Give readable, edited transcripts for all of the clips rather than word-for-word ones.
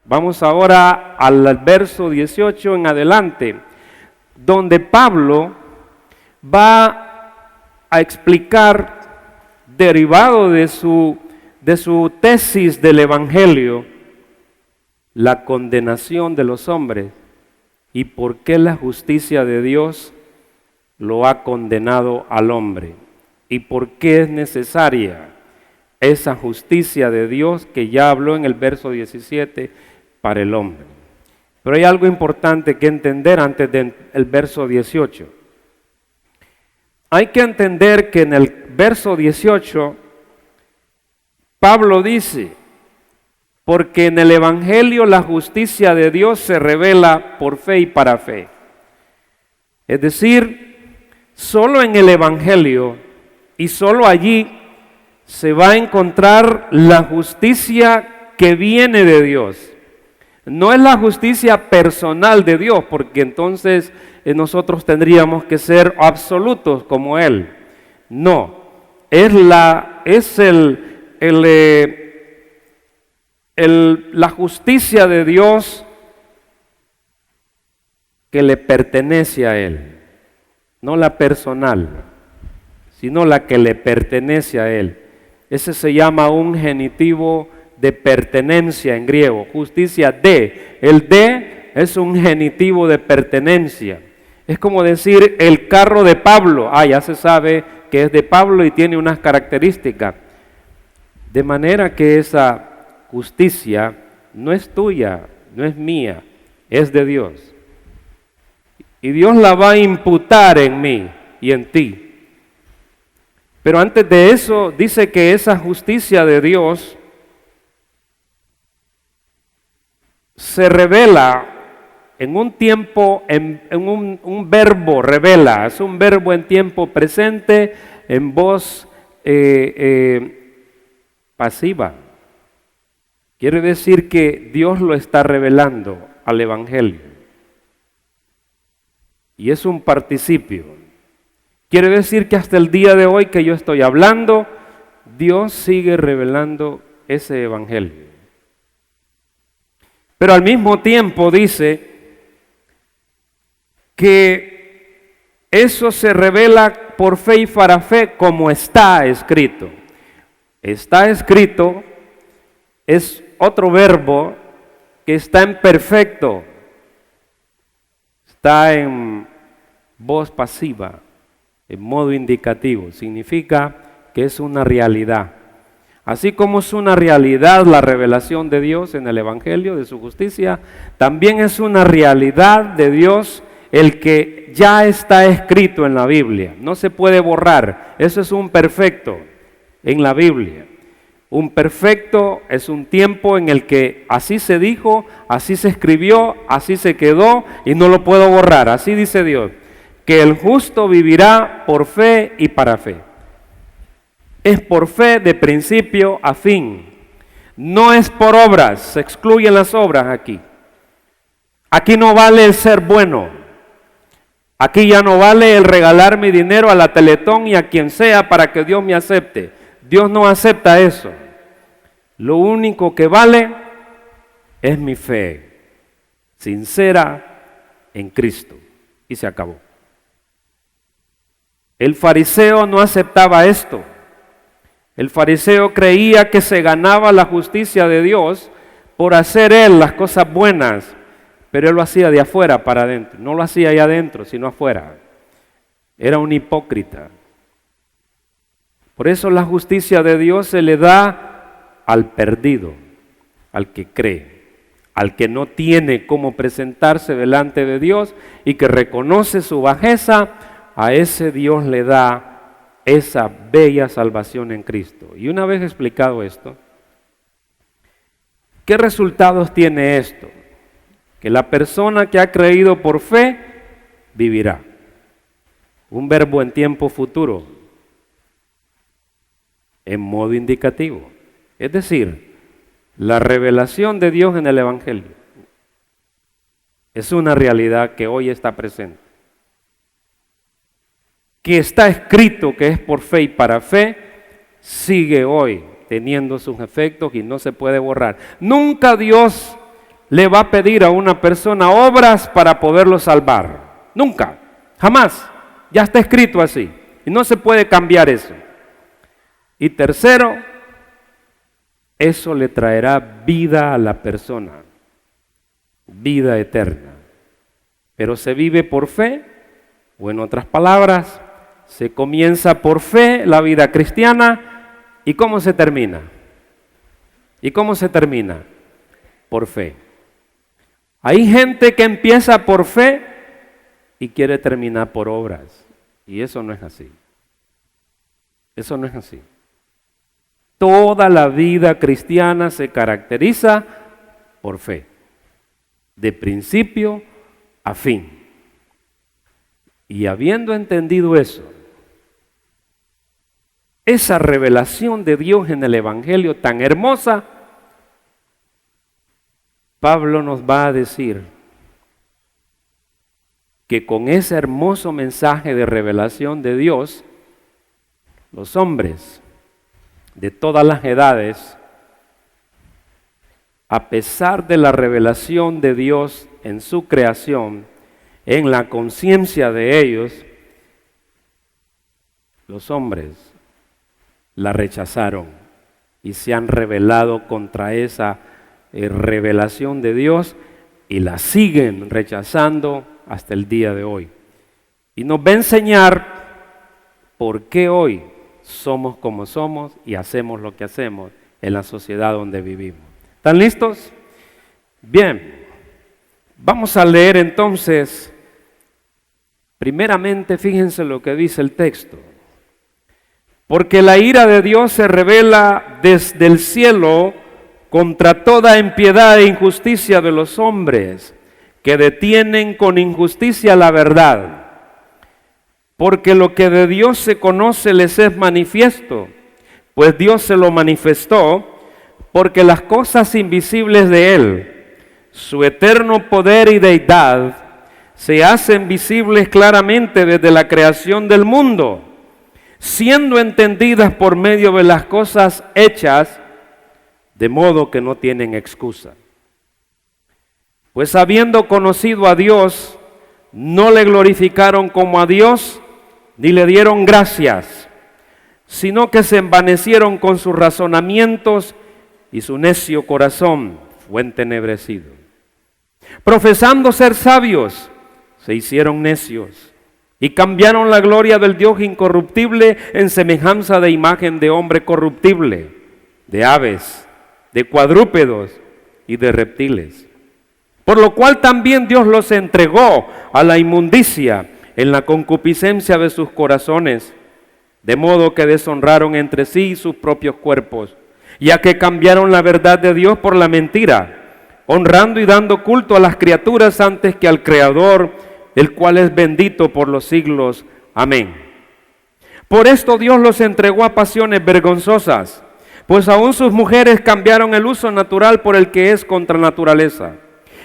Vamos ahora al verso 18 en adelante, donde Pablo va a explicar, derivado de su tesis del Evangelio, la condenación de los hombres y por qué la justicia de Dios lo ha condenado al hombre y por qué es necesaria esa justicia de Dios que ya habló en el verso 17 para el hombre. Pero hay algo importante que entender antes del verso 18. Hay que entender que en el verso 18 Pablo dice: porque en el Evangelio la justicia de Dios se revela por fe y para fe. Es decir, solo en el Evangelio y solo allí se va a encontrar la justicia que viene de Dios. No es la justicia personal de Dios, porque entonces nosotros tendríamos que ser absolutos como Él. No, es la justicia de Dios que le pertenece a Él, no la personal, sino la que le pertenece a Él. Ese se llama un genitivo de pertenencia en griego, justicia de. El de es un genitivo de pertenencia. Es como decir el carro de Pablo. Ya se sabe que es de Pablo y tiene unas características. De manera que esa justicia no es tuya, no es mía, es de Dios. Y Dios la va a imputar en mí y en ti. Pero antes de eso dice que esa justicia de Dios se revela en un tiempo, en un verbo revela, es un verbo en tiempo presente, en voz pasiva. Quiere decir que Dios lo está revelando al Evangelio. Y es un participio. Quiere decir que hasta el día de hoy que yo estoy hablando, Dios sigue revelando ese Evangelio. Pero al mismo tiempo dice que eso se revela por fe y para fe como está escrito. Está escrito es otro verbo que está en perfecto, está en voz pasiva, en modo indicativo. Significa que es una realidad. Así como es una realidad la revelación de Dios en el Evangelio de su justicia, también es una realidad de Dios el que ya está escrito en la Biblia. No se puede borrar. Eso es un perfecto en la Biblia. Un perfecto es un tiempo en el que así se dijo, así se escribió, así se quedó y no lo puedo borrar. Así dice Dios, que el justo vivirá por fe y para fe. Es por fe de principio a fin. No es por obras, se excluyen las obras aquí. Aquí no vale el ser bueno. Aquí ya no vale el regalar mi dinero a la Teletón y a quien sea para que Dios me acepte. Dios no acepta eso. Lo único que vale es mi fe sincera en Cristo. Y se acabó. El fariseo no aceptaba esto. El fariseo creía que se ganaba la justicia de Dios por hacer él las cosas buenas, pero él lo hacía de afuera para adentro. No lo hacía allá adentro, sino afuera. Era un hipócrita. Por eso la justicia de Dios se le da al perdido, al que cree, al que no tiene cómo presentarse delante de Dios y que reconoce su bajeza. A ese Dios le da esa bella salvación en Cristo. Y una vez explicado esto, ¿qué resultados tiene esto? Que la persona que ha creído por fe vivirá. Un verbo en tiempo futuro, en modo indicativo. Es decir, la revelación de Dios en el Evangelio es una realidad que hoy está presente. Que está escrito que es por fe y para fe, sigue hoy teniendo sus efectos y no se puede borrar. Nunca Dios le va a pedir a una persona obras para poderlo salvar. Nunca, jamás. Ya está escrito así y no se puede cambiar eso. Y tercero, eso le traerá vida a la persona, vida eterna. Pero se vive por fe, o en otras palabras, se comienza por fe la vida cristiana. ¿Y cómo se termina? ¿Y cómo se termina? Por fe. Hay gente que empieza por fe y quiere terminar por obras. Y eso no es así. Eso no es así. Toda la vida cristiana se caracteriza por fe, de principio a fin. Y habiendo entendido eso, esa revelación de Dios en el Evangelio tan hermosa, Pablo nos va a decir que con ese hermoso mensaje de revelación de Dios, los hombres de todas las edades, a pesar de la revelación de Dios en su creación, en la conciencia de ellos, los hombres la rechazaron y se han rebelado contra esa revelación de Dios y la siguen rechazando hasta el día de hoy. Y nos va a enseñar por qué hoy somos como somos y hacemos lo que hacemos en la sociedad donde vivimos. ¿Están listos? Bien, vamos a leer entonces, primeramente fíjense lo que dice el texto. Porque la ira de Dios se revela desde el cielo contra toda impiedad e injusticia de los hombres, que detienen con injusticia la verdad. Porque lo que de Dios se conoce les es manifiesto, pues Dios se lo manifestó, porque las cosas invisibles de Él, su eterno poder y deidad, se hacen visibles claramente desde la creación del mundo, siendo entendidas por medio de las cosas hechas, de modo que no tienen excusa. Pues habiendo conocido a Dios, no le glorificaron como a Dios, ni le dieron gracias, sino que se envanecieron con sus razonamientos y su necio corazón fue entenebrecido. Profesando ser sabios, se hicieron necios y cambiaron la gloria del Dios incorruptible en semejanza de imagen de hombre corruptible, de aves, de cuadrúpedos y de reptiles. Por lo cual también Dios los entregó a la inmundicia en la concupiscencia de sus corazones, de modo que deshonraron entre sí sus propios cuerpos, ya que cambiaron la verdad de Dios por la mentira, honrando y dando culto a las criaturas antes que al Creador, el cual es bendito por los siglos. Amén. Por esto Dios los entregó a pasiones vergonzosas, pues aún sus mujeres cambiaron el uso natural por el que es contra naturaleza.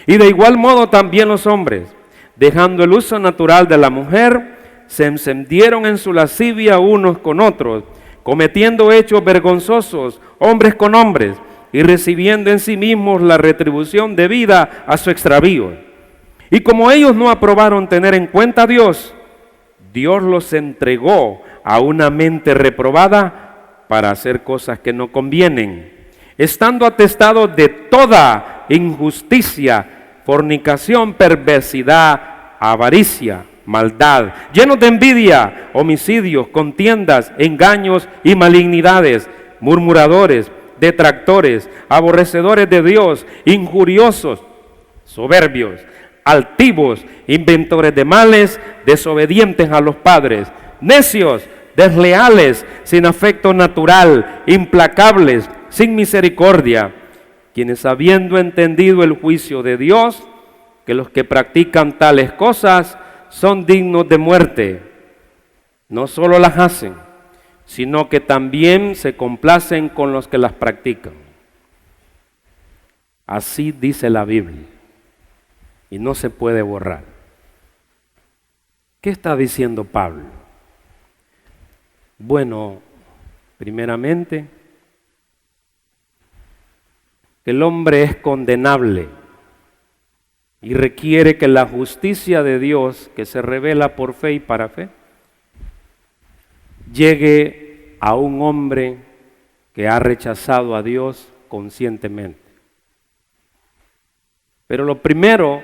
Y de igual modo también los hombres, dejando el uso natural de la mujer, se encendieron en su lascivia unos con otros, cometiendo hechos vergonzosos, hombres con hombres, y recibiendo en sí mismos la retribución debida a su extravío. Y como ellos no aprobaron tener en cuenta a Dios, Dios los entregó a una mente reprobada para hacer cosas que no convienen, estando atestados de toda injusticia, fornicación, perversidad, avaricia, maldad, llenos de envidia, homicidios, contiendas, engaños y malignidades, murmuradores, detractores, aborrecedores de Dios, injuriosos, soberbios, altivos, inventores de males, desobedientes a los padres, necios, desleales, sin afecto natural, implacables, sin misericordia, quienes habiendo entendido el juicio de Dios, que los que practican tales cosas son dignos de muerte, no solo las hacen, sino que también se complacen con los que las practican. Así dice la Biblia, y no se puede borrar. ¿Qué está diciendo Pablo? Bueno, primeramente, que el hombre es condenable y requiere que la justicia de Dios, que se revela por fe y para fe, llegue a un hombre que ha rechazado a Dios conscientemente. Pero lo primero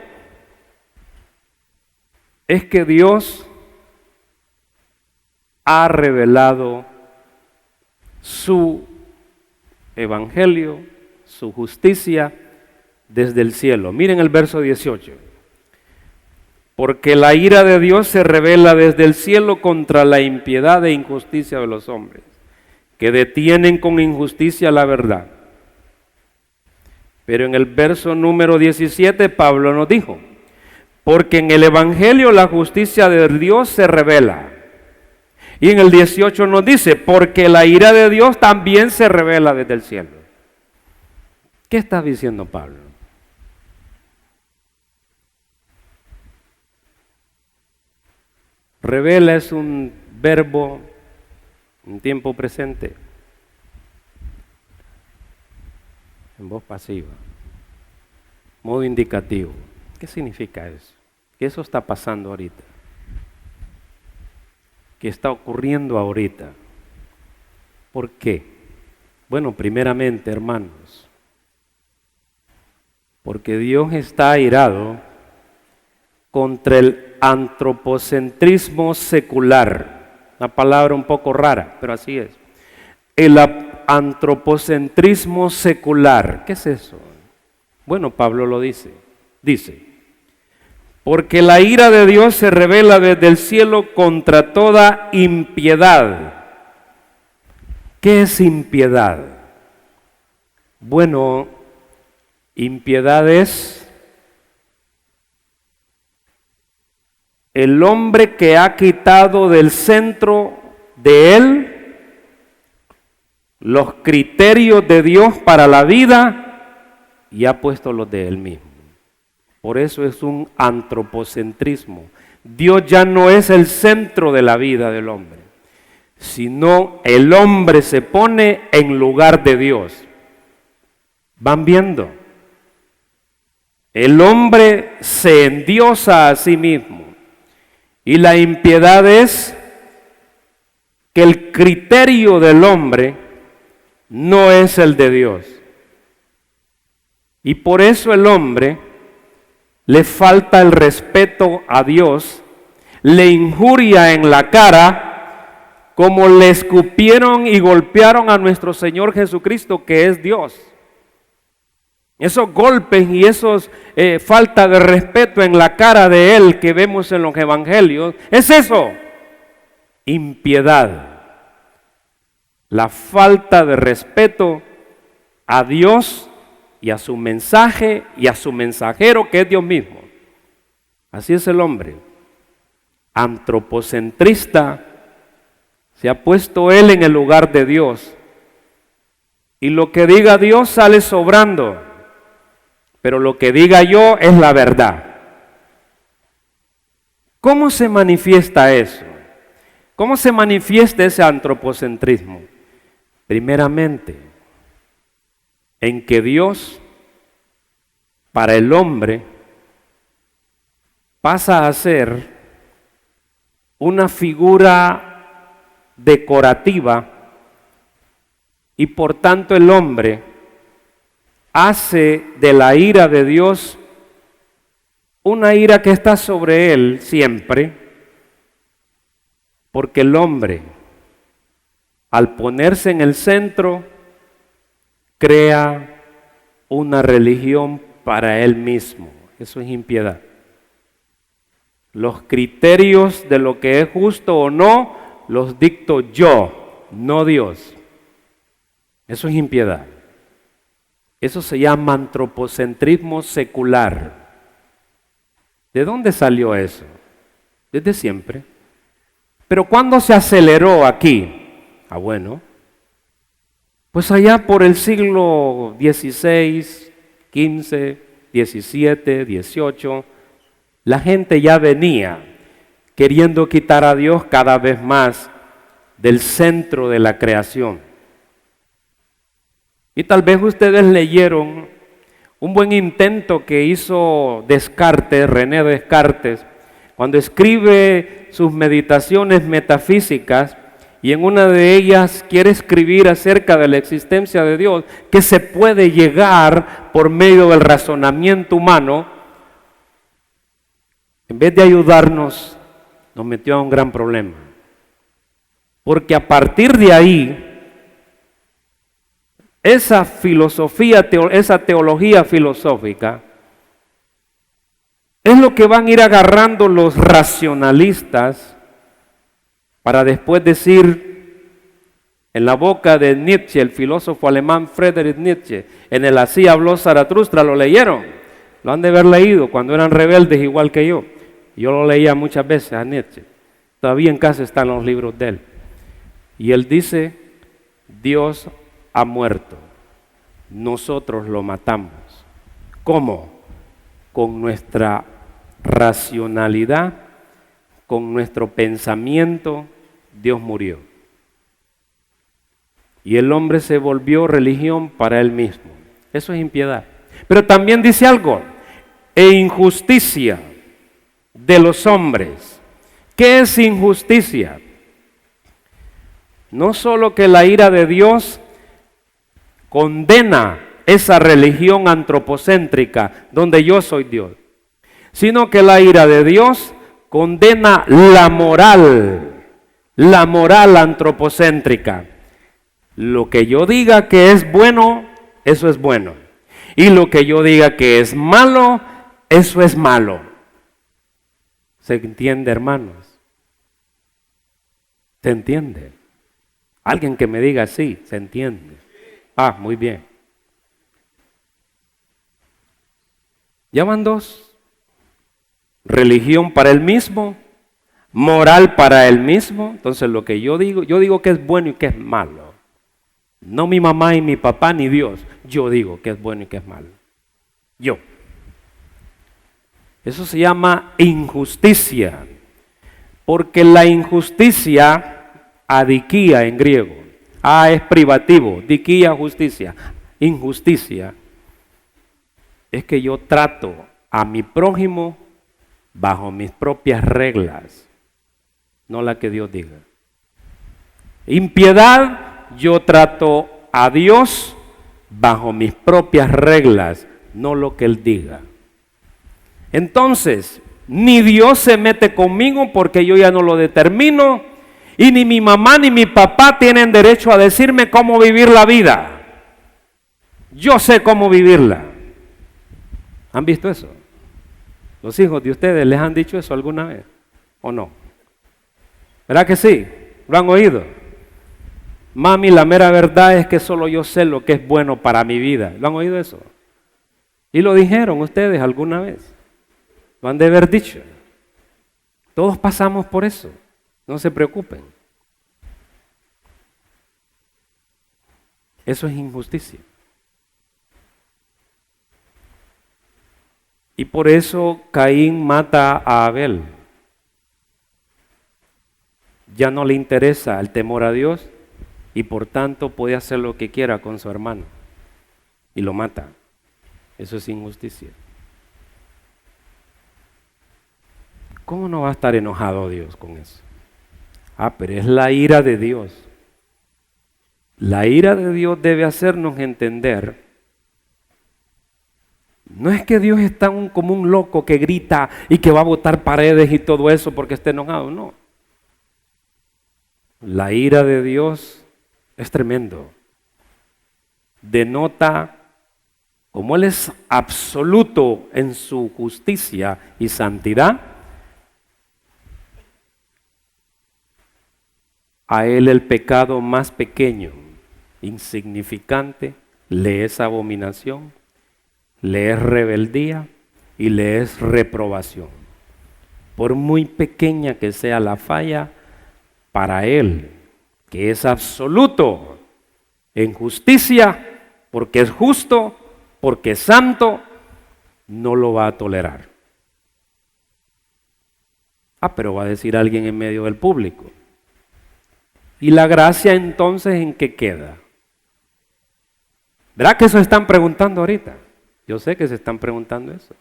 es que Dios ha revelado su evangelio, su justicia desde el cielo. Miren el verso 18. Porque la ira de Dios se revela desde el cielo contra la impiedad e injusticia de los hombres, que detienen con injusticia la verdad. Pero en el verso número 17 Pablo nos dijo, porque en el evangelio la justicia de Dios se revela. Y en el 18 nos dice, porque la ira de Dios también se revela desde el cielo. ¿Qué está diciendo Pablo? Revela es un verbo en tiempo presente, en voz pasiva, modo indicativo. ¿Qué significa eso? Que eso está pasando ahorita, que está ocurriendo ahorita. ¿Por qué? Bueno, primeramente, hermanos, porque Dios está airado contra el antropocentrismo secular. Una palabra un poco rara, pero así es. El antropocentrismo secular. ¿Qué es eso? Bueno, Pablo lo dice. Dice, porque la ira de Dios se revela desde el cielo contra toda impiedad. ¿Qué es impiedad? Bueno, impiedad es el hombre que ha quitado del centro de él los criterios de Dios para la vida y ha puesto los de él mismo. Por eso es un antropocentrismo. Dios ya no es el centro de la vida del hombre, sino el hombre se pone en lugar de Dios. ¿Van viendo? El hombre se endiosa a sí mismo. Y la impiedad es que el criterio del hombre no es el de Dios. Y por eso el hombre le falta el respeto a Dios, le injuria en la cara, como le escupieron y golpearon a nuestro Señor Jesucristo, que es Dios. Esos golpes y esos falta de respeto en la cara de Él que vemos en los evangelios, es eso, impiedad. La falta de respeto a Dios y a su mensaje y a su mensajero que es Dios mismo. Así es el hombre, antropocentrista, se ha puesto él en el lugar de Dios. Y lo que diga Dios sale sobrando. Pero lo que diga yo es la verdad. ¿Cómo se manifiesta eso? ¿Cómo se manifiesta ese antropocentrismo? Primeramente, en que Dios, para el hombre, pasa a ser una figura decorativa y por tanto el hombre hace de la ira de Dios una ira que está sobre él siempre, porque el hombre, al ponerse en el centro, crea una religión para él mismo. Eso es impiedad. Los criterios de lo que es justo o no los dicto yo, no Dios. Eso es impiedad. Eso se llama antropocentrismo secular. ¿De dónde salió eso? Desde siempre. Pero ¿cuándo se aceleró aquí? Bueno, pues allá por el siglo XVI, XV, XVII, XVIII, la gente ya venía queriendo quitar a Dios cada vez más del centro de la creación. Y tal vez ustedes leyeron Un buen intento que hizo Descartes, René Descartes, cuando escribe sus meditaciones metafísicas, y en una de ellas quiere escribir acerca de la existencia de Dios, que se puede llegar por medio del razonamiento humano, en vez de ayudarnos, nos metió a un gran problema. Porque a partir de ahí, esa filosofía, esa teología filosófica, es lo que van a ir agarrando los racionalistas para después decir, en la boca de Nietzsche, el filósofo alemán Friedrich Nietzsche, en el Así habló Zaratustra, ¿lo leyeron? Lo han de haber leído cuando eran rebeldes igual que yo. Yo lo leía muchas veces a Nietzsche. Todavía en casa están los libros de él. Y él dice, Dios ha muerto, nosotros lo matamos. ¿Cómo? Con nuestra racionalidad, con nuestro pensamiento, Dios murió. Y el hombre se volvió religión para él mismo. Eso es impiedad. Pero también dice algo, e injusticia de los hombres. ¿Qué es injusticia? No solo que la ira de Dios condena esa religión antropocéntrica donde yo soy Dios, sino que la ira de Dios condena la moral antropocéntrica. Lo que yo diga que es bueno, eso es bueno. Y lo que yo diga que es malo, eso es malo. ¿Se entiende, hermanos? ¿Se entiende? Alguien que me diga sí, ¿se entiende? Ah, muy bien. Ya van dos. Religión para él mismo, moral para él mismo. Entonces lo que yo digo que es bueno y que es malo. No mi mamá y mi papá ni Dios. Yo digo que es bueno y que es malo. Yo. Eso se llama injusticia. Porque la injusticia, adiquía en griego. Es privativo, diquía, justicia. Injusticia es que yo trato a mi prójimo bajo mis propias reglas, no la que Dios diga. Impiedad, yo trato a Dios bajo mis propias reglas, no lo que Él diga. Entonces, ni Dios se mete conmigo porque yo ya no lo determino, y ni mi mamá ni mi papá tienen derecho a decirme cómo vivir la vida. Yo sé cómo vivirla. ¿Han visto eso? ¿Los hijos de ustedes les han dicho eso alguna vez? ¿O no? ¿Verdad que sí? ¿Lo han oído? Mami, la mera verdad es que solo yo sé lo que es bueno para mi vida. ¿Lo han oído eso? ¿Y lo dijeron ustedes alguna vez? Lo han de haber dicho. Todos pasamos por eso. No se preocupen. Eso es injusticia. Y por eso Caín mata a Abel. Ya no le interesa el temor a Dios y por tanto puede hacer lo que quiera con su hermano. Y lo mata. Eso es injusticia. ¿Cómo no va a estar enojado Dios con eso? Pero es la ira de Dios. La ira de Dios debe hacernos entender. No es que Dios está como un loco que grita y que va a botar paredes y todo eso porque está enojado, no. La ira de Dios es tremendo. Denota, como Él es absoluto en su justicia y santidad, a Él el pecado más pequeño, insignificante, le es abominación, le es rebeldía y le es reprobación. Por muy pequeña que sea la falla, para Él, que es absoluto en justicia, porque es justo, porque es santo, no lo va a tolerar. Pero va a decir alguien en medio del público. ¿Y la gracia entonces en qué queda? ¿Verdad que eso están preguntando ahorita? Yo sé que se están preguntando eso.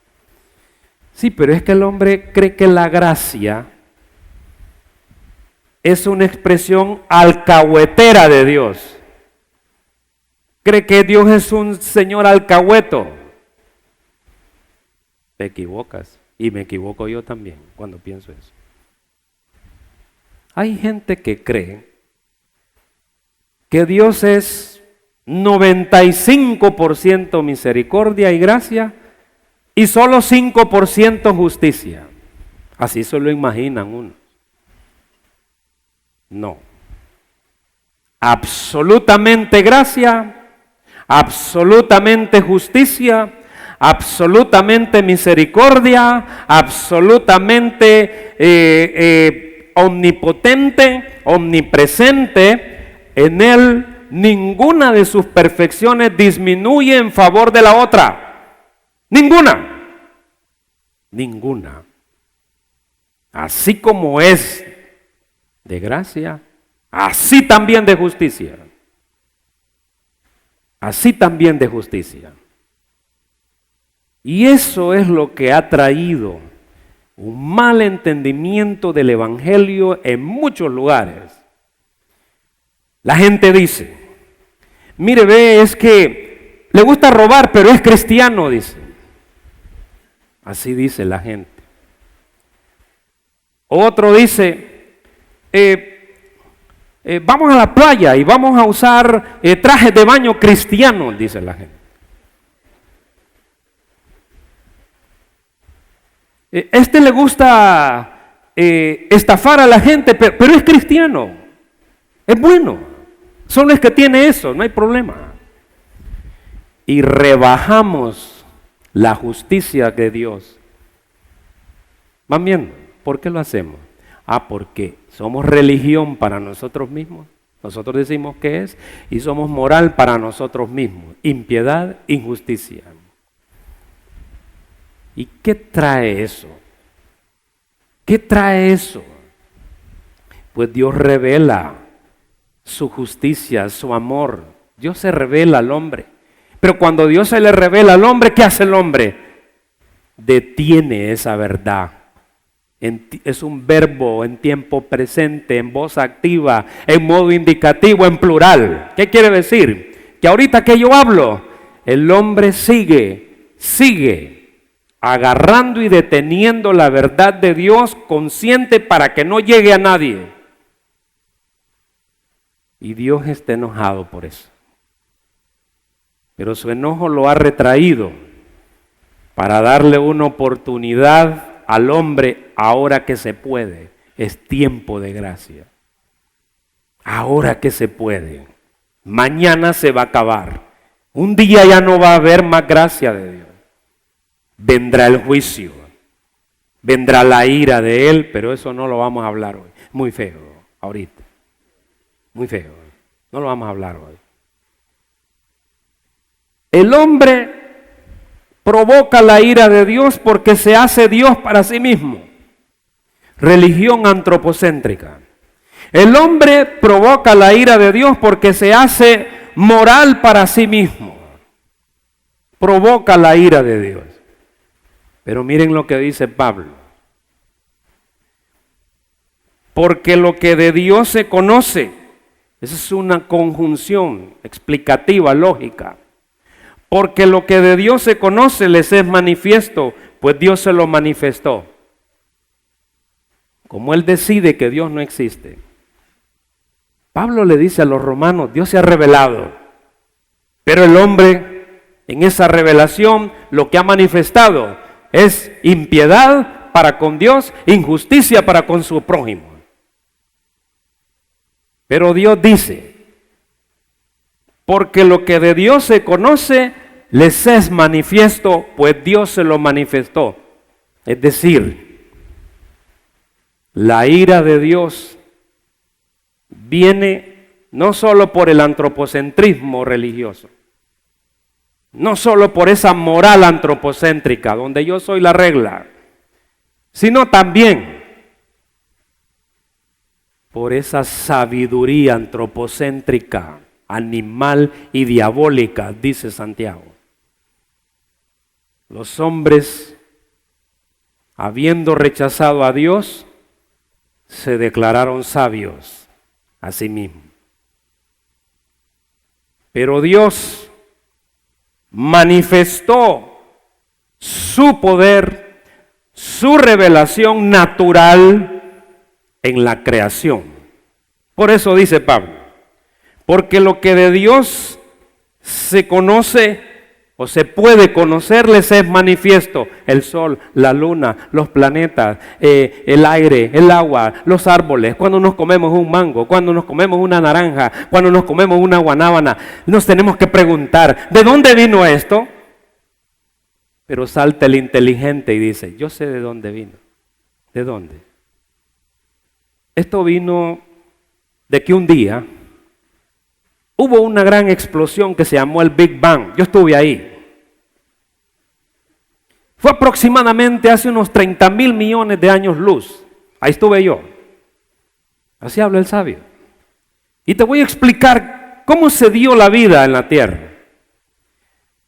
Sí, pero es que el hombre cree que la gracia es una expresión alcahuetera de Dios. Cree que Dios es un señor alcahueto. Te equivocas. Y me equivoco yo también cuando pienso eso. Hay gente que cree que Dios es 95% misericordia y gracia y solo 5% justicia. Así se lo imaginan unos. No. Absolutamente gracia, absolutamente justicia, absolutamente misericordia, absolutamente omnipotente, omnipresente. En Él ninguna de sus perfecciones disminuye en favor de la otra. Ninguna. Ninguna. Así como es de gracia, así también de justicia. Así también de justicia. Y eso es lo que ha traído un mal entendimiento del Evangelio en muchos lugares. La gente dice, mire, ve, es que le gusta robar, pero es cristiano, dice. Así dice la gente. Otro dice, vamos a la playa y vamos a usar trajes de baño cristianos, dice la gente. Este le gusta estafar a la gente, pero es cristiano, es bueno. Solo es que tiene eso, no hay problema. Y rebajamos la justicia de Dios. ¿Van viendo? ¿Por qué lo hacemos? Porque somos religión para nosotros mismos. Nosotros decimos que es, y somos moral para nosotros mismos. Impiedad, injusticia. ¿Y qué trae eso? ¿Qué trae eso? Pues Dios revela su justicia, su amor. Dios se revela al hombre. Pero cuando Dios se le revela al hombre, ¿qué hace el hombre? Detiene esa verdad. Es un verbo en tiempo presente, en voz activa, en modo indicativo, en plural. ¿Qué quiere decir? Que ahorita que yo hablo, el hombre sigue agarrando y deteniendo la verdad de Dios, consciente para que no llegue a nadie. Y Dios está enojado por eso. Pero su enojo lo ha retraído para darle una oportunidad al hombre ahora que se puede. Es tiempo de gracia. Ahora que se puede. Mañana se va a acabar. Un día ya no va a haber más gracia de Dios. Vendrá el juicio. Vendrá la ira de Él, pero eso no lo vamos a hablar hoy. Muy feo ahorita. Muy feo. No lo vamos a hablar hoy. El hombre provoca la ira de Dios porque se hace Dios para sí mismo. Religión antropocéntrica. El hombre provoca la ira de Dios porque se hace moral para sí mismo. Provoca la ira de Dios. Pero miren lo que dice Pablo. Porque lo que de Dios se conoce, esa es una conjunción explicativa, lógica. Porque lo que de Dios se conoce les es manifiesto, pues Dios se lo manifestó. Como Él decide que Dios no existe. Pablo le dice a los romanos, Dios se ha revelado. Pero el hombre, en esa revelación, lo que ha manifestado es impiedad para con Dios, injusticia para con su prójimo. Pero Dios dice, porque lo que de Dios se conoce les es manifiesto, pues Dios se lo manifestó. Es decir, la ira de Dios viene no solo por el antropocentrismo religioso, no solo por esa moral antropocéntrica, donde yo soy la regla, sino también por esa sabiduría antropocéntrica, animal y diabólica, dice Santiago. Los hombres, habiendo rechazado a Dios, se declararon sabios a sí mismos. Pero Dios manifestó su poder, su revelación natural en la creación. Por eso dice Pablo, porque lo que de Dios se conoce o se puede conocerles es manifiesto: el sol, la luna, los planetas, el aire, el agua, los árboles, cuando nos comemos un mango, cuando nos comemos una naranja, cuando nos comemos una guanábana. Nos tenemos que preguntar, ¿de dónde vino esto? Pero salta el inteligente y dice, yo sé de dónde vino. ¿De dónde? Esto vino de que un día hubo una gran explosión que se llamó el Big Bang. Yo estuve ahí. Fue aproximadamente hace unos 30,000 millones de años luz. Ahí estuve yo. Así habla el sabio. Y te voy a explicar cómo se dio la vida en la Tierra.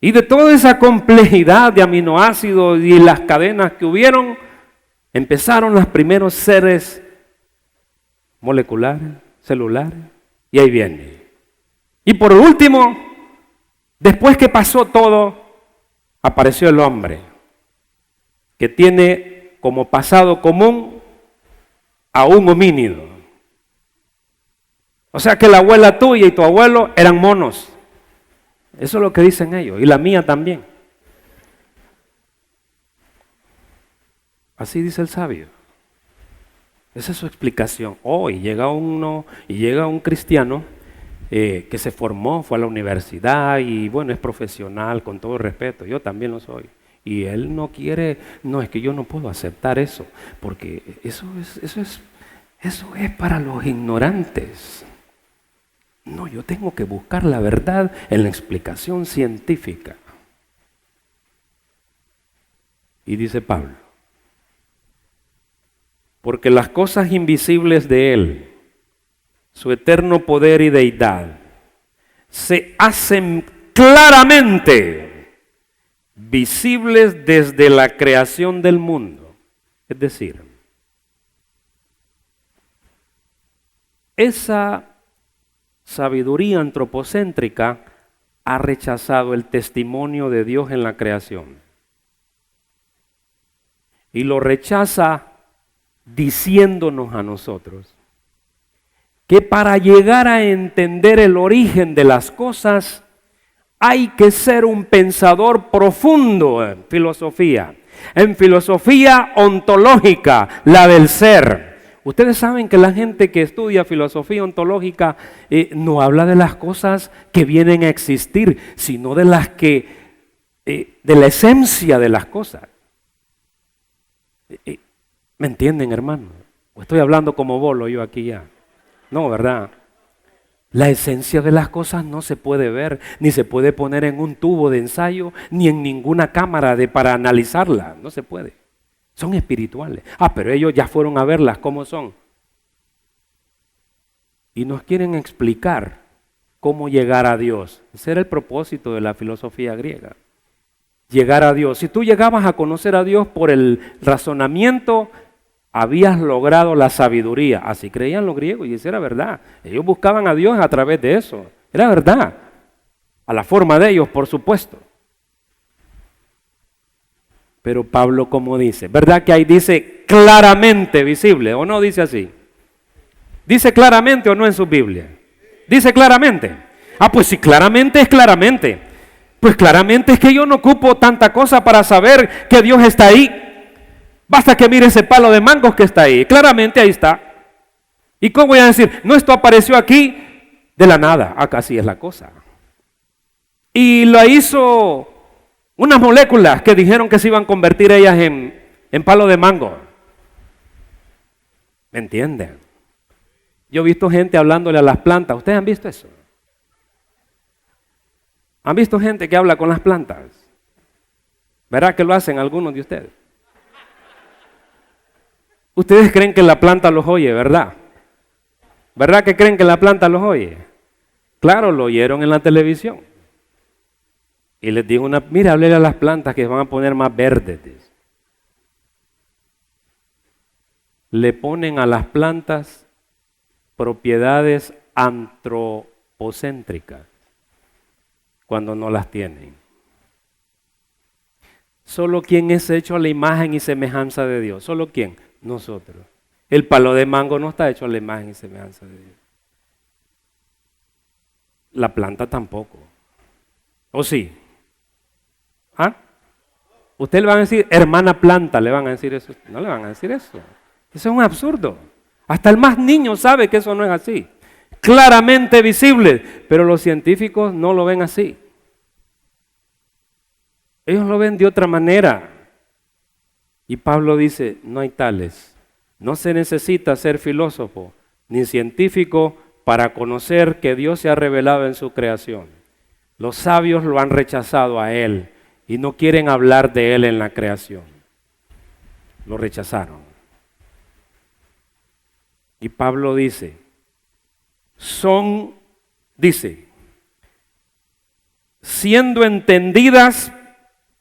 Y de toda esa complejidad de aminoácidos y las cadenas que hubieron, empezaron los primeros seres moleculares, celulares, y ahí viene. Y por último, después que pasó todo, apareció el hombre, que tiene como pasado común a un homínido. O sea que la abuela tuya y tu abuelo eran monos. Eso es lo que dicen ellos, y la mía también. Así dice el sabio. Esa es su explicación. Y llega un cristiano que se formó, fue a la universidad y bueno, es profesional, con todo respeto. Yo también lo soy. Y él no quiere, no, es que yo no puedo aceptar eso, porque eso es para los ignorantes. No, yo tengo que buscar la verdad en la explicación científica. Y dice Pablo, porque las cosas invisibles de Él, su eterno poder y deidad, se hacen claramente visibles desde la creación del mundo. Es decir, esa sabiduría antropocéntrica ha rechazado el testimonio de Dios en la creación. Y lo rechaza diciéndonos a nosotros que para llegar a entender el origen de las cosas hay que ser un pensador profundo en filosofía ontológica, la del ser. Ustedes saben que la gente que estudia filosofía ontológica no habla de las cosas que vienen a existir, sino de las de la esencia de las cosas. ¿Me entienden, hermano? ¿O estoy hablando como bolo yo aquí ya? No, ¿verdad? La esencia de las cosas no se puede ver, ni se puede poner en un tubo de ensayo, ni en ninguna cámara para analizarla. No se puede. Son espirituales. Pero ellos ya fueron a verlas cómo son. Y nos quieren explicar cómo llegar a Dios. Ese era el propósito de la filosofía griega. Llegar a Dios. Si tú llegabas a conocer a Dios por el razonamiento, habías logrado la sabiduría. Así creían los griegos y eso era verdad. Ellos buscaban a Dios a través de eso. Era verdad. A la forma de ellos, por supuesto. Pero Pablo, ¿cómo dice? ¿Verdad que ahí dice claramente visible? ¿O no dice así? ¿Dice claramente o no en su Biblia? ¿Dice claramente? Pues si claramente es claramente. Pues claramente es que yo no ocupo tanta cosa para saber que Dios está ahí. Basta que mire ese palo de mangos que está ahí. Claramente ahí está. ¿Y cómo voy a decir? No, esto apareció aquí de la nada. Acá sí es la cosa. Y lo hizo unas moléculas que dijeron que se iban a convertir ellas en palo de mango. ¿Me entienden? Yo he visto gente hablándole a las plantas. ¿Ustedes han visto eso? ¿Han visto gente que habla con las plantas? ¿Verdad que lo hacen algunos de ustedes? Ustedes creen que la planta los oye, ¿verdad? ¿Verdad que creen que la planta los oye? Claro, lo oyeron en la televisión. Y les dijo mira, háblele a las plantas que se van a poner más verdes. Dice. Le ponen a las plantas propiedades antropocéntricas cuando no las tienen. Solo quien es hecho a la imagen y semejanza de Dios. ¿Solo quién? Nosotros. El palo de mango no está hecho a la imagen y semejanza de Dios. La planta tampoco. ¿O sí? ¿Ah? Usted le van a decir, hermana planta, le van a decir eso. No le van a decir eso. Eso es un absurdo. Hasta el más niño sabe que eso no es así. Claramente visible, pero los científicos no lo ven así. Ellos lo ven de otra manera. Y Pablo dice, no hay tales. No se necesita ser filósofo ni científico para conocer que Dios se ha revelado en su creación. Los sabios lo han rechazado a Él y no quieren hablar de Él en la creación. Lo rechazaron. Y Pablo dice, siendo entendidas,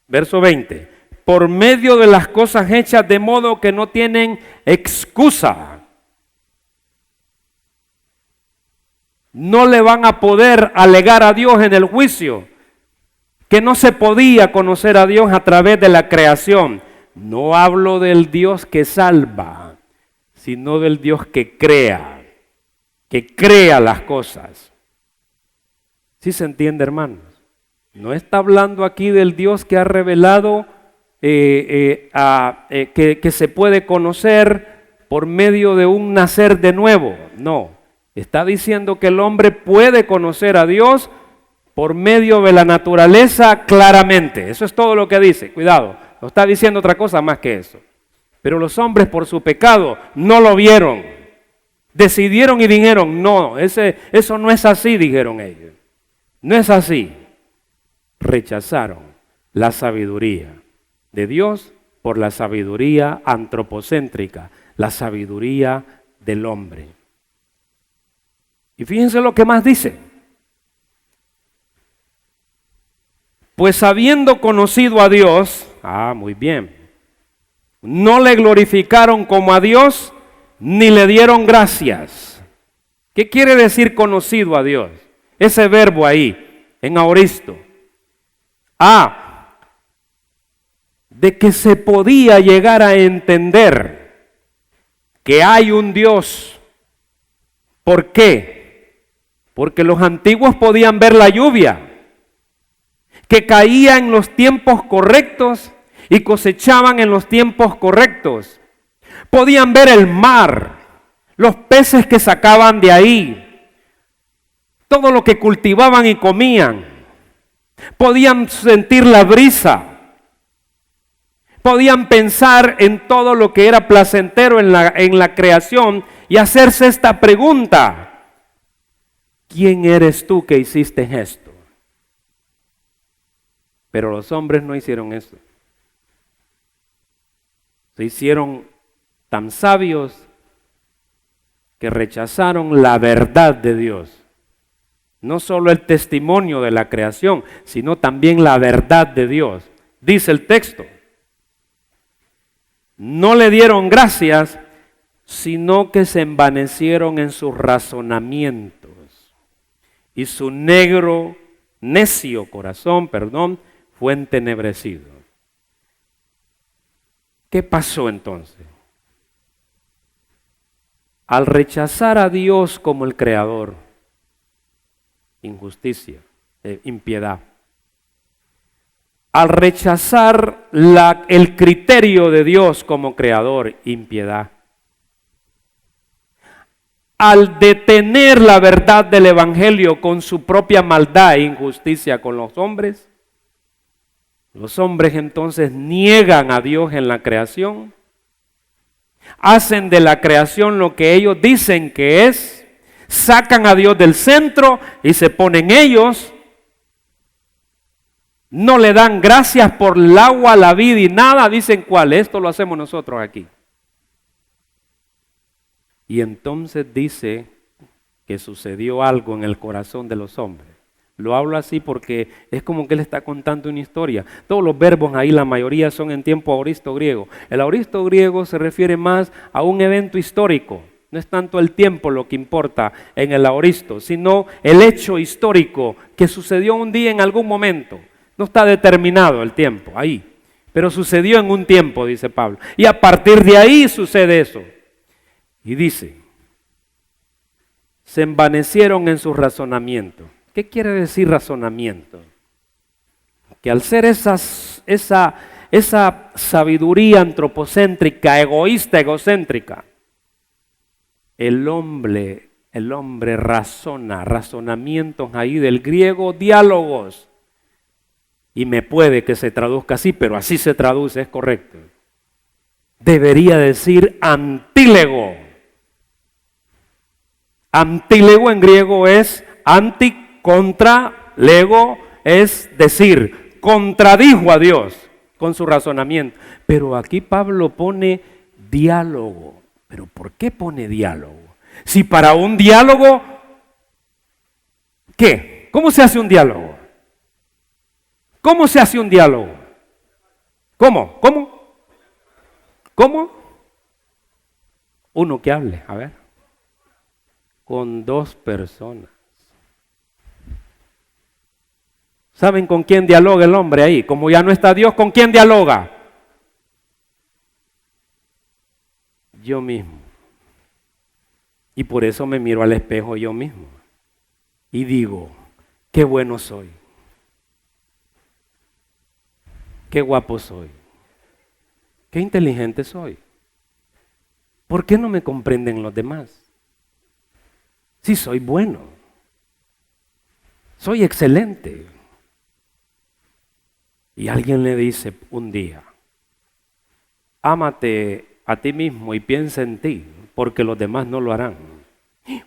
verso 20, por medio de las cosas hechas de modo que no tienen excusa. No le van a poder alegar a Dios en el juicio que no se podía conocer a Dios a través de la creación. No hablo del Dios que salva, sino del Dios que crea las cosas. ¿Sí se entiende, hermanos? No está hablando aquí del Dios que ha revelado que se puede conocer por medio de un nacer de nuevo. No, está diciendo que el hombre puede conocer a Dios por medio de la naturaleza claramente. Eso es todo lo que dice, cuidado, no está diciendo otra cosa más que eso. Pero los hombres por su pecado no lo vieron. Decidieron y dijeron, no, eso no es así, dijeron ellos. No es así. Rechazaron la sabiduría de Dios por la sabiduría antropocéntrica, la sabiduría del hombre. Y fíjense lo que más dice. Pues habiendo conocido a Dios, muy bien, no le glorificaron como a Dios, ni le dieron gracias. ¿Qué quiere decir conocido a Dios? Ese verbo ahí, en aoristo. De que se podía llegar a entender que hay un Dios. ¿Por qué? Porque los antiguos podían ver la lluvia, que caía en los tiempos correctos y cosechaban en los tiempos correctos. Podían ver el mar, los peces que sacaban de ahí, todo lo que cultivaban y comían. Podían sentir la brisa. Podían pensar en todo lo que era placentero en la creación y hacerse esta pregunta: ¿quién eres tú que hiciste esto? Pero los hombres no hicieron eso. Se hicieron tan sabios que rechazaron la verdad de Dios. No solo el testimonio de la creación, sino también la verdad de Dios. Dice el texto, no le dieron gracias, sino que se envanecieron en sus razonamientos. Y su necio corazón, fue entenebrecido. ¿Qué pasó entonces? Al rechazar a Dios como el creador, injusticia, impiedad. Al rechazar el criterio de Dios como creador, impiedad. Al detener la verdad del evangelio con su propia maldad e injusticia con los hombres entonces niegan a Dios en la creación, hacen de la creación lo que ellos dicen que es, sacan a Dios del centro y se ponen ellos, no le dan gracias por el agua, la vida y nada, dicen cuál, esto lo hacemos nosotros aquí. Y entonces dice que sucedió algo en el corazón de los hombres. Lo hablo así porque es como que él está contando una historia. Todos los verbos ahí, la mayoría son en tiempo aoristo griego. El aoristo griego se refiere más a un evento histórico. No es tanto el tiempo lo que importa en el aoristo, sino el hecho histórico que sucedió un día en algún momento. No está determinado el tiempo ahí, pero sucedió en un tiempo, dice Pablo. Y a partir de ahí sucede eso. Y dice, se envanecieron en sus razonamientos. ¿Qué quiere decir razonamiento? Que al ser esa sabiduría antropocéntrica, egoísta, egocéntrica, el hombre razona, razonamientos ahí del griego, diálogos. Y me puede que se traduzca así, pero así se traduce, es correcto. Debería decir antílego. Antílego en griego es anti, contra, lego, es decir, contradijo a Dios con su razonamiento. Pero aquí Pablo pone diálogo. ¿Pero por qué pone diálogo? Si para un diálogo, ¿qué? ¿Cómo se hace un diálogo? ¿Cómo se hace un diálogo? ¿Cómo? ¿Cómo? ¿Cómo? Uno que hable, a ver. Con dos personas. ¿Saben con quién dialoga el hombre ahí? Como ya no está Dios, ¿con quién dialoga? Yo mismo. Y por eso me miro al espejo yo mismo. Y digo, qué bueno soy. Qué guapo soy. Qué inteligente soy. ¿Por qué no me comprenden los demás? Si soy bueno. Soy excelente. Y alguien le dice un día, ámate a ti mismo y piensa en ti, porque los demás no lo harán.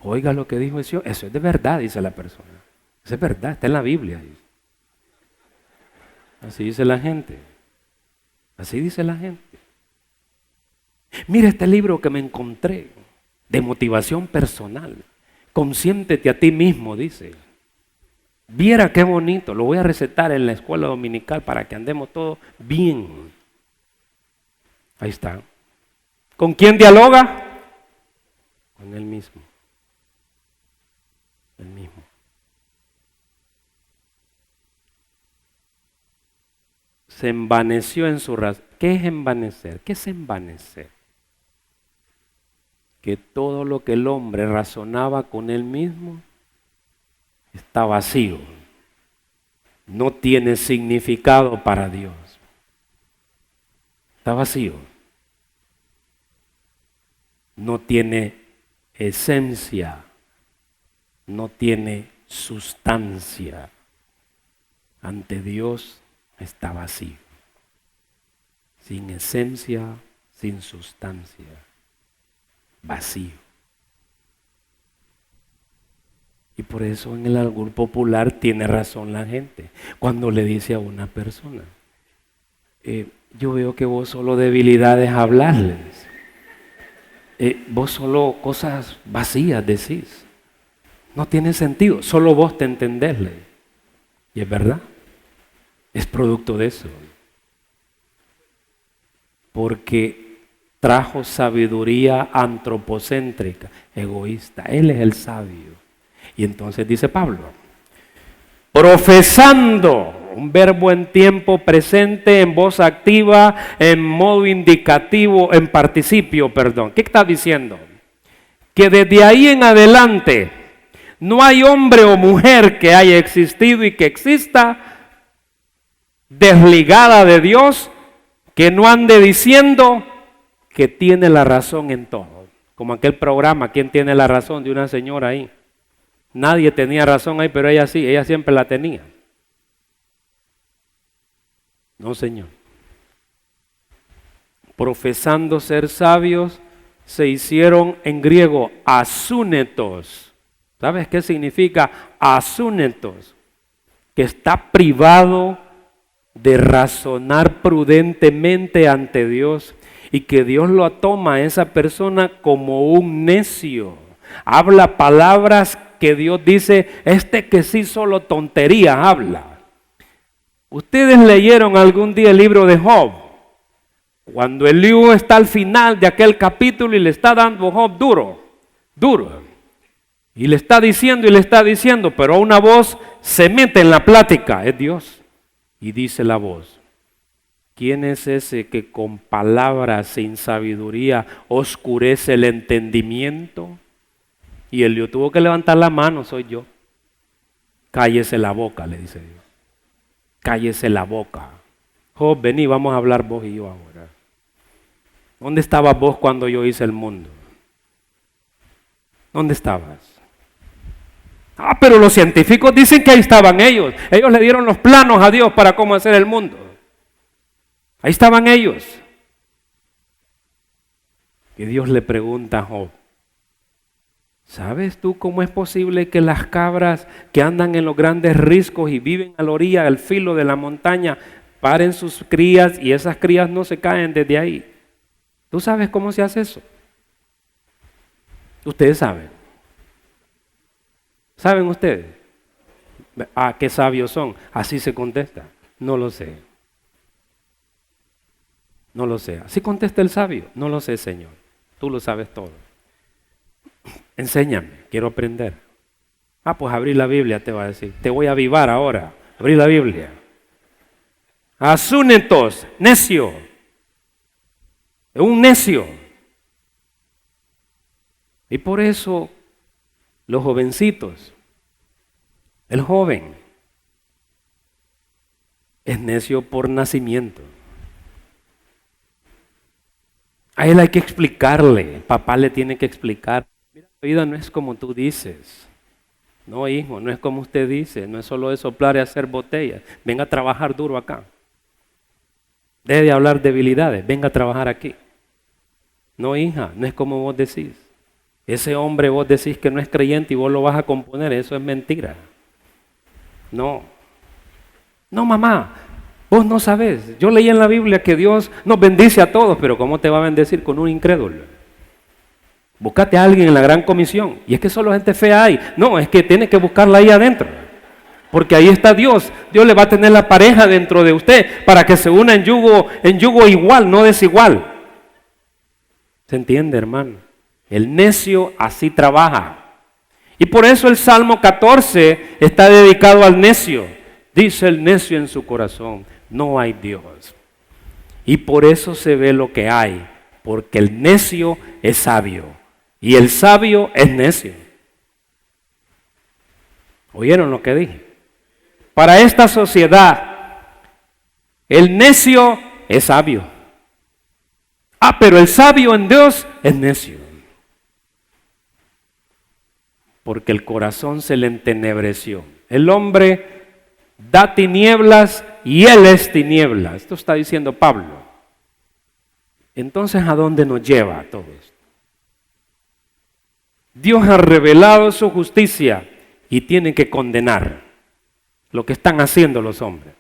Oiga lo que dijo eso es de verdad, dice la persona. Eso es verdad, está en la Biblia. Así dice la gente. Así dice la gente. Mira este libro que me encontré, de motivación personal. Consiéntete a ti mismo, dice. Viera qué bonito, lo voy a recetar en la escuela dominical para que andemos todos bien. Ahí está. ¿Con quién dialoga? Con él mismo. El mismo. Se envaneció en su razón. ¿Qué es envanecer? ¿Qué es envanecer? Que todo lo que el hombre razonaba con él mismo está vacío, no tiene significado para Dios, está vacío, no tiene esencia, no tiene sustancia, ante Dios está vacío, sin esencia, sin sustancia, vacío. Y por eso en el albur popular tiene razón la gente. Cuando le dice a una persona, yo veo que vos solo debilidades hablarles. Vos solo cosas vacías decís. No tiene sentido, solo vos te entendesle. Y es verdad, es producto de eso. Porque trajo sabiduría antropocéntrica, egoísta. Él es el sabio. Y entonces dice Pablo, profesando, un verbo en tiempo presente, en voz activa, en modo indicativo, en participio, perdón. ¿Qué está diciendo? Que desde ahí en adelante no hay hombre o mujer que haya existido y que exista desligada de Dios, que no ande diciendo que tiene la razón en todo. Como aquel programa, ¿quién tiene la razón?, de una señora ahí. Nadie tenía razón ahí, pero ella sí, ella siempre la tenía. No, Señor. Profesando ser sabios, se hicieron en griego asúnetos. ¿Sabes qué significa asúnetos? Que está privado de razonar prudentemente ante Dios y que Dios lo toma a esa persona como un necio. Habla palabras que Dios dice, que sí solo tonterías habla. Ustedes leyeron algún día el libro de Job, cuando Eliú está al final de aquel capítulo y le está dando a Job duro. Y le está diciendo, pero una voz se mete en la plática, es Dios. Y dice la voz, ¿quién es ese que con palabras sin sabiduría oscurece el entendimiento? Y Eliú tuvo que levantar la mano, soy yo. Cállese la boca, le dice Dios. Cállese la boca. Job, vení, vamos a hablar vos y yo ahora. ¿Dónde estabas vos cuando yo hice el mundo? ¿Dónde estabas? Pero los científicos dicen que ahí estaban ellos. Ellos le dieron los planos a Dios para cómo hacer el mundo. Ahí estaban ellos. Y Dios le pregunta a Job, ¿sabes tú cómo es posible que las cabras que andan en los grandes riscos y viven a la orilla, al filo de la montaña, paren sus crías y esas crías no se caen desde ahí? ¿Tú sabes cómo se hace eso? Ustedes saben. ¿Saben ustedes? Qué sabios son. Así se contesta. No lo sé. No lo sé. Así contesta el sabio. No lo sé, Señor. Tú lo sabes todo. Enséñame. Quiero aprender. Pues abrí la Biblia, te va a decir. Te voy a avivar ahora. Abrí la Biblia. Asúnetos, necio. Es un necio. Y por eso los jovencitos, el joven, es necio por nacimiento. A él hay que explicarle, papá le tiene que explicar. Mira, la vida no es como tú dices. No, hijo, no es como usted dice, no es solo de soplar y hacer botellas. Venga a trabajar duro acá. Deje de hablar debilidades, venga a trabajar aquí. No, hija, no es como vos decís. Ese hombre vos decís que no es creyente y vos lo vas a componer, eso es mentira. No, mamá, vos no sabés. Yo leí en la Biblia que Dios nos bendice a todos, pero ¿cómo te va a bendecir con un incrédulo? Búscate a alguien en la gran comisión. Y es que solo gente fea hay. No, es que tienes que buscarla ahí adentro. Porque ahí está Dios. Dios le va a tener la pareja dentro de usted para que se una en yugo igual, no desigual. ¿Se entiende, hermano? El necio así trabaja. Y por eso el Salmo 14 está dedicado al necio. Dice el necio en su corazón, no hay Dios. Y por eso se ve lo que hay, porque el necio es sabio y el sabio es necio. ¿Oyeron lo que dije? Para esta sociedad, el necio es sabio. Pero el sabio en Dios es necio. Porque el corazón se le entenebreció. El hombre da tinieblas y él es tiniebla. Esto está diciendo Pablo. Entonces, ¿a dónde nos lleva todo esto? Dios ha revelado su justicia y tiene que condenar lo que están haciendo los hombres.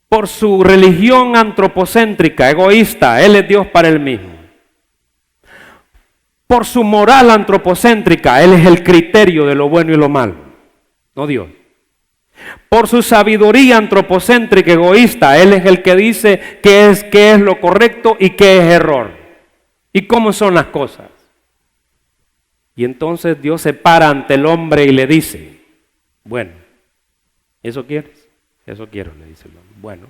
Por su religión antropocéntrica, egoísta, Él es Dios para Él mismo. Por su moral antropocéntrica, Él es el criterio de lo bueno y lo malo, no Dios. Por su sabiduría antropocéntrica, egoísta, Él es el que dice qué es lo correcto y qué es error. Y cómo son las cosas. Y entonces Dios se para ante el hombre y le dice, bueno, ¿eso quieres? Eso quiero, le dice el hombre. Bueno,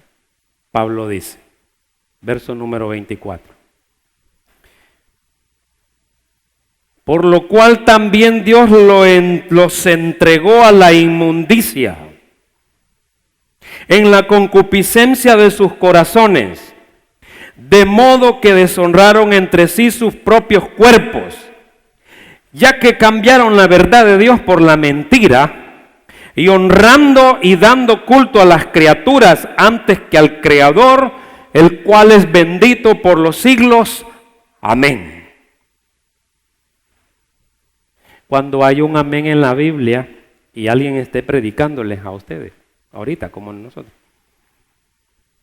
Pablo dice, verso número 24. Por lo cual también Dios los entregó a la inmundicia en la concupiscencia de sus corazones, de modo que deshonraron entre sí sus propios cuerpos, ya que cambiaron la verdad de Dios por la mentira, y honrando y dando culto a las criaturas antes que al Creador, el cual es bendito por los siglos. Amén. Cuando hay un amén en la Biblia y alguien esté predicándoles a ustedes, ahorita como nosotros,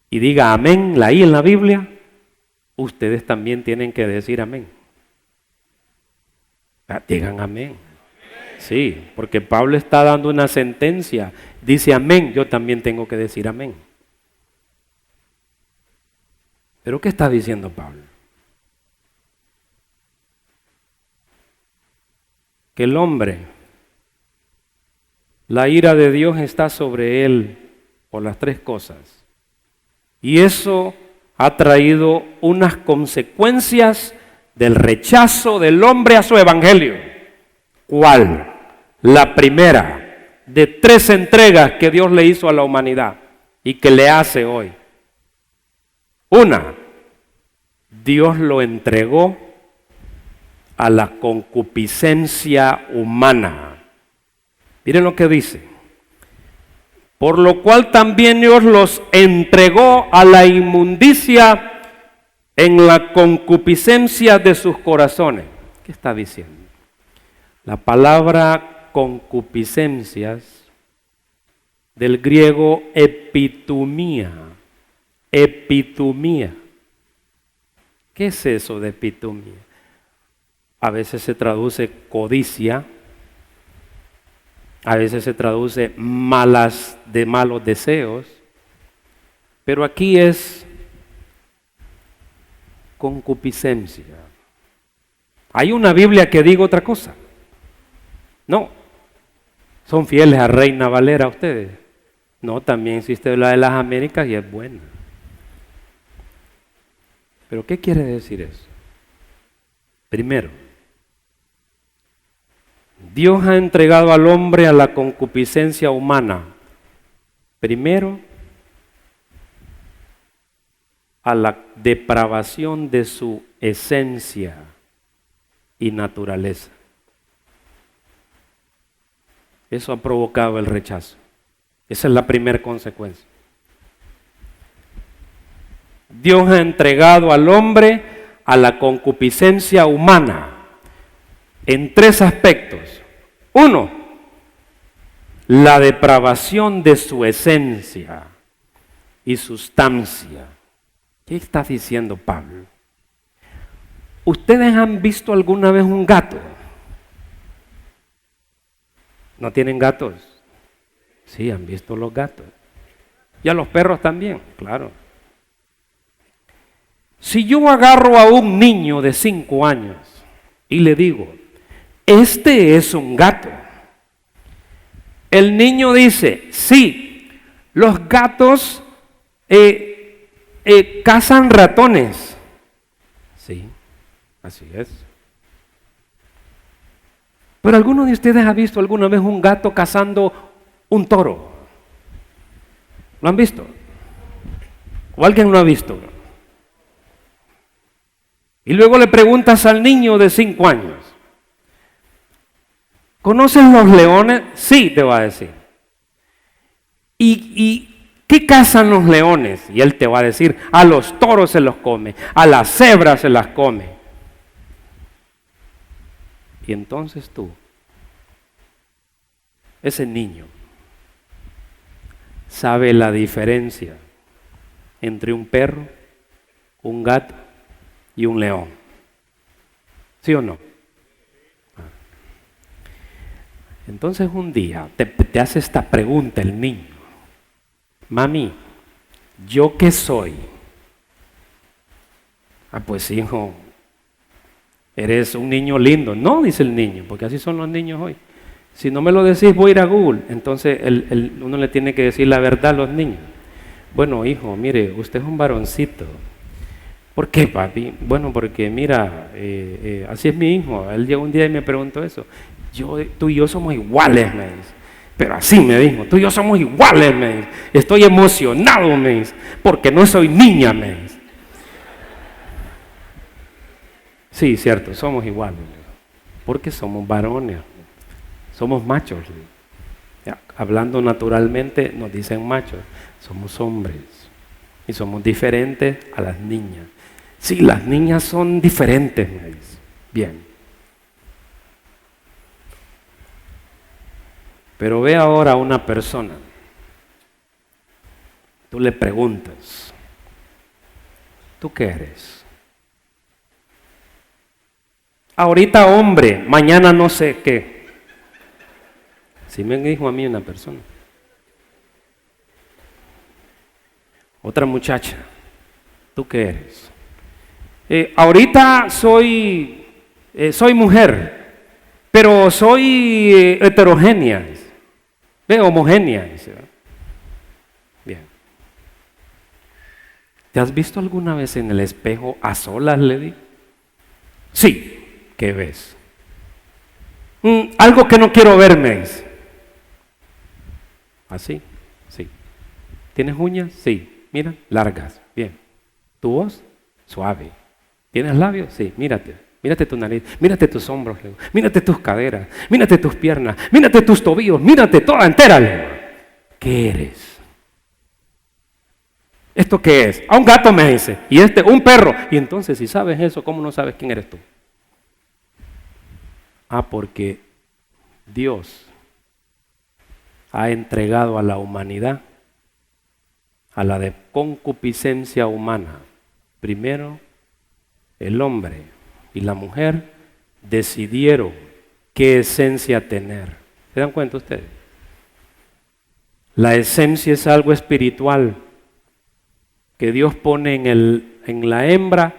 y diga amén ahí en la Biblia, ustedes también tienen que decir amén. Digan amén. Sí, porque Pablo está dando una sentencia. Dice amén, yo también tengo que decir amén. ¿Pero qué está diciendo Pablo? Que el hombre, la ira de Dios está sobre él por las tres cosas. Y eso ha traído unas consecuencias del rechazo del hombre a su evangelio. ¿Cuál? La primera de 3 entregas que Dios le hizo a la humanidad y que le hace hoy. Una, Dios lo entregó a la concupiscencia humana. Miren lo que dice. Por lo cual también Dios los entregó a la inmundicia en la concupiscencia de sus corazones. ¿Qué está diciendo? La palabra concupiscencias del griego epitumía. Epitumía. ¿Qué es eso de epitumía? A veces se traduce codicia, a veces se traduce malos deseos, pero aquí es concupiscencia. ¿Hay una Biblia que diga otra cosa? No. ¿Son fieles a Reina Valera ustedes? No, también existe la de las Américas y es buena. ¿Pero qué quiere decir eso? Primero, Dios ha entregado al hombre a la concupiscencia humana. Primero, a la depravación de su esencia y naturaleza. Eso ha provocado el rechazo. Esa es la primera consecuencia. Dios ha entregado al hombre a la concupiscencia humana en 3 aspectos. 1, la depravación de su esencia y sustancia. ¿Qué está diciendo Pablo? ¿Ustedes han visto alguna vez un gato? ¿No tienen gatos? Sí, han visto los gatos. Y a los perros también, claro. Si yo agarro a un niño de 5 años y le digo, este es un gato, el niño dice, sí, los gatos cazan ratones. Sí, así es. Pero ¿alguno de ustedes ha visto alguna vez un gato cazando un toro? ¿Lo han visto? ¿O alguien lo ha visto? Y luego le preguntas al niño de 5 años, ¿conoces los leones? Sí, te va a decir. ¿Y qué cazan los leones? Y él te va a decir, a los toros se los come, a las cebras se las come. Y entonces tú, ese niño, sabe la diferencia entre un perro, un gato y un león. ¿Sí o no? Entonces un día te hace esta pregunta el niño. Mami, ¿yo qué soy? Ah, pues hijo, eres un niño lindo. No, dice el niño, porque así son los niños hoy. Si no me lo decís, voy a ir a Google. Entonces uno le tiene que decir la verdad a los niños. Bueno, hijo, mire, usted es un varoncito. ¿Por qué, papi? Bueno, porque mira, así es mi hijo. Él llegó un día y me preguntó eso. Tú y yo somos iguales, me dice. Pero así me dijo, tú y yo somos iguales, me dice. Estoy emocionado, me dice, porque no soy niña, me dice. Sí, cierto, somos iguales. Porque somos varones, somos machos. Ya, hablando naturalmente nos dicen machos, somos hombres. Y somos diferentes a las niñas. Sí, las niñas son diferentes, me dice. Bien. Pero ve ahora a una persona. Tú le preguntas, ¿tú qué eres? Ahorita hombre, mañana no sé qué. Si me dijo a mí una persona. Otra muchacha, ¿tú qué eres? Ahorita soy mujer, pero soy heterogénea, homogénea. Dice. Bien. ¿Te has visto alguna vez en el espejo a solas, le di? Sí. ¿Qué ves? Algo que no quiero verme. Dice. ¿Así? Sí. ¿Tienes uñas? Sí. Mira, largas. Bien. ¿Tu voz? Suave. ¿Tienes labios? Sí. Mírate tu nariz. Mírate tus hombros. Mírate tus caderas. Mírate tus piernas. Mírate tus tobillos. Mírate toda entera. ¿Qué eres? ¿Esto qué es? A un gato me dice. Y un perro. Y entonces, si sabes eso, ¿cómo no sabes quién eres tú? Porque Dios ha entregado a la humanidad a la de concupiscencia humana. Primero, el hombre y la mujer decidieron qué esencia tener. ¿Se dan cuenta ustedes? La esencia es algo espiritual que Dios pone en la hembra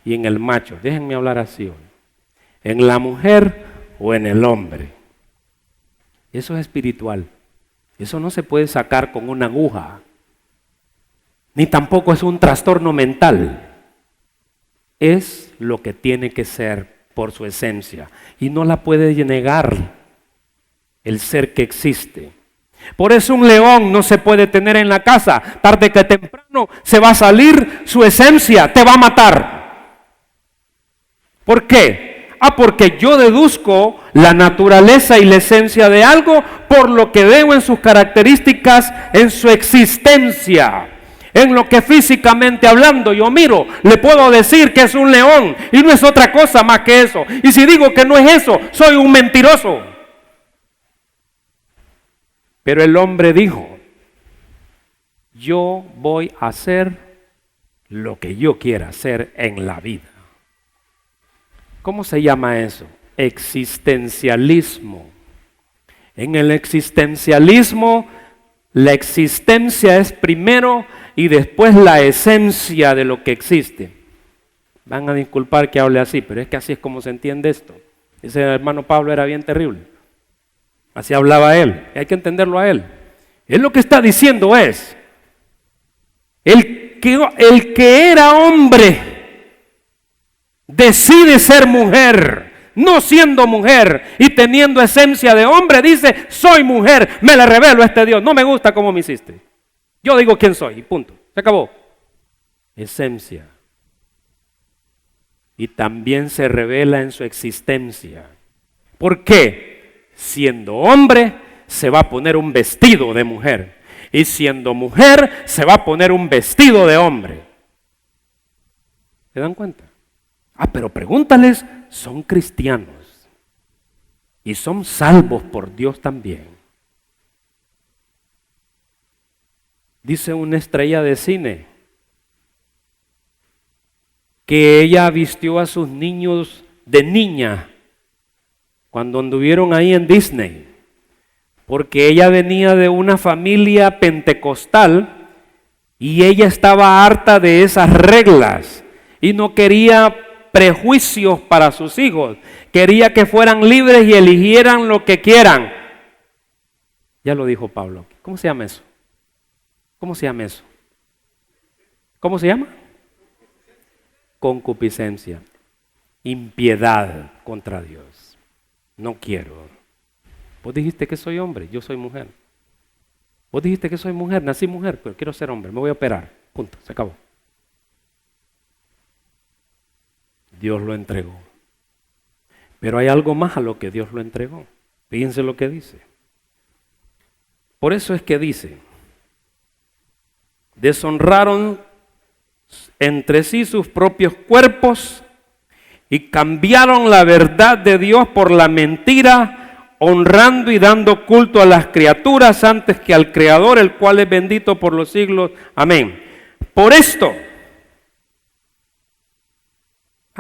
y en el macho. Déjenme hablar así hoy. En la mujer o en el hombre. Eso es espiritual. Eso no se puede sacar con una aguja. Ni tampoco es un trastorno mental. Es lo que tiene que ser por su esencia. Y no la puede negar el ser que existe. Por eso un león no se puede tener en la casa. Tarde que temprano se va a salir su esencia, te va a matar. ¿Por qué? Porque yo deduzco la naturaleza y la esencia de algo por lo que veo en sus características, en su existencia. En lo que físicamente hablando yo miro, le puedo decir que es un león y no es otra cosa más que eso. Y si digo que no es eso, soy un mentiroso. Pero el hombre dijo, yo voy a hacer lo que yo quiera hacer en la vida. ¿Cómo se llama eso? Existencialismo. En el existencialismo, la existencia es primero y después la esencia de lo que existe. Van a disculpar que hable así, pero es que así es como se entiende esto. Ese hermano Pablo era bien terrible. Así hablaba él, y hay que entenderlo a él. Él lo que está diciendo es, el que era hombre decide ser mujer, no siendo mujer y teniendo esencia de hombre, dice, soy mujer, me le revelo a este Dios, no me gusta cómo me hiciste. Yo digo quién soy, y punto, se acabó. Esencia. Y también se revela en su existencia. ¿Por qué? Siendo hombre, se va a poner un vestido de mujer. Y siendo mujer, se va a poner un vestido de hombre. ¿Se dan cuenta? Pero pregúntales, son cristianos. Y son salvos por Dios también. Dice una estrella de cine que ella vistió a sus niños de niña cuando anduvieron ahí en Disney, porque ella venía de una familia pentecostal y ella estaba harta de esas reglas y no quería prejuicios para sus hijos, quería que fueran libres y eligieran lo que quieran. Ya lo dijo Pablo. ¿Cómo se llama eso? ¿Cómo se llama eso? ¿Cómo se llama? Concupiscencia, impiedad contra Dios. No quiero. Vos dijiste que soy hombre, yo soy mujer. Vos dijiste que soy mujer, nací mujer, pero quiero ser hombre, me voy a operar. Punto, se acabó. Dios lo entregó. Pero hay algo más a lo que Dios lo entregó. Fíjense lo que dice. Por eso es que dice, deshonraron entre sí sus propios cuerpos y cambiaron la verdad de Dios por la mentira, honrando y dando culto a las criaturas antes que al Creador, el cual es bendito por los siglos. Amén. Por esto.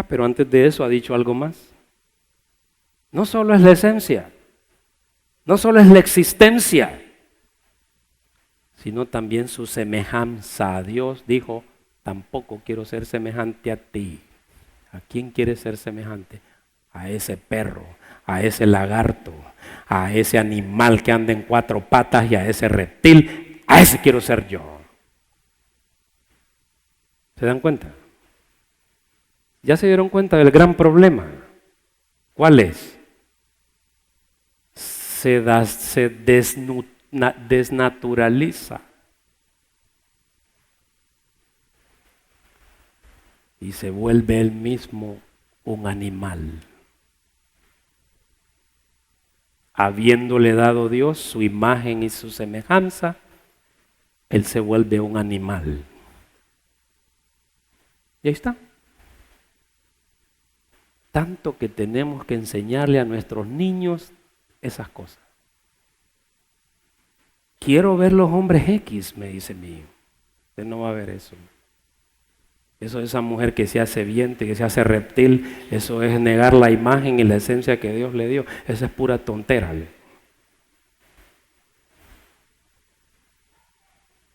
Pero antes de eso ha dicho algo más. No solo es la esencia, No solo es la existencia, sino también su semejanza a Dios. Dijo, tampoco quiero ser semejante a ti. ¿A quién quiere ser semejante? A ese perro, a ese lagarto, a ese animal que anda en 4 patas y a ese reptil. A ese quiero ser yo. ¿Se dan cuenta? ¿Ya se dieron cuenta del gran problema? ¿Cuál es? Se desnaturaliza y se vuelve él mismo un animal. Habiéndole dado Dios su imagen y su semejanza, él se vuelve un animal. Y ahí está. Tanto que tenemos que enseñarle a nuestros niños esas cosas. Quiero ver los hombres X, me dice mi hijo. Usted no va a ver eso. Eso es esa mujer que se hace viente, que se hace reptil. Eso es negar la imagen y la esencia que Dios le dio. Eso es pura tontera.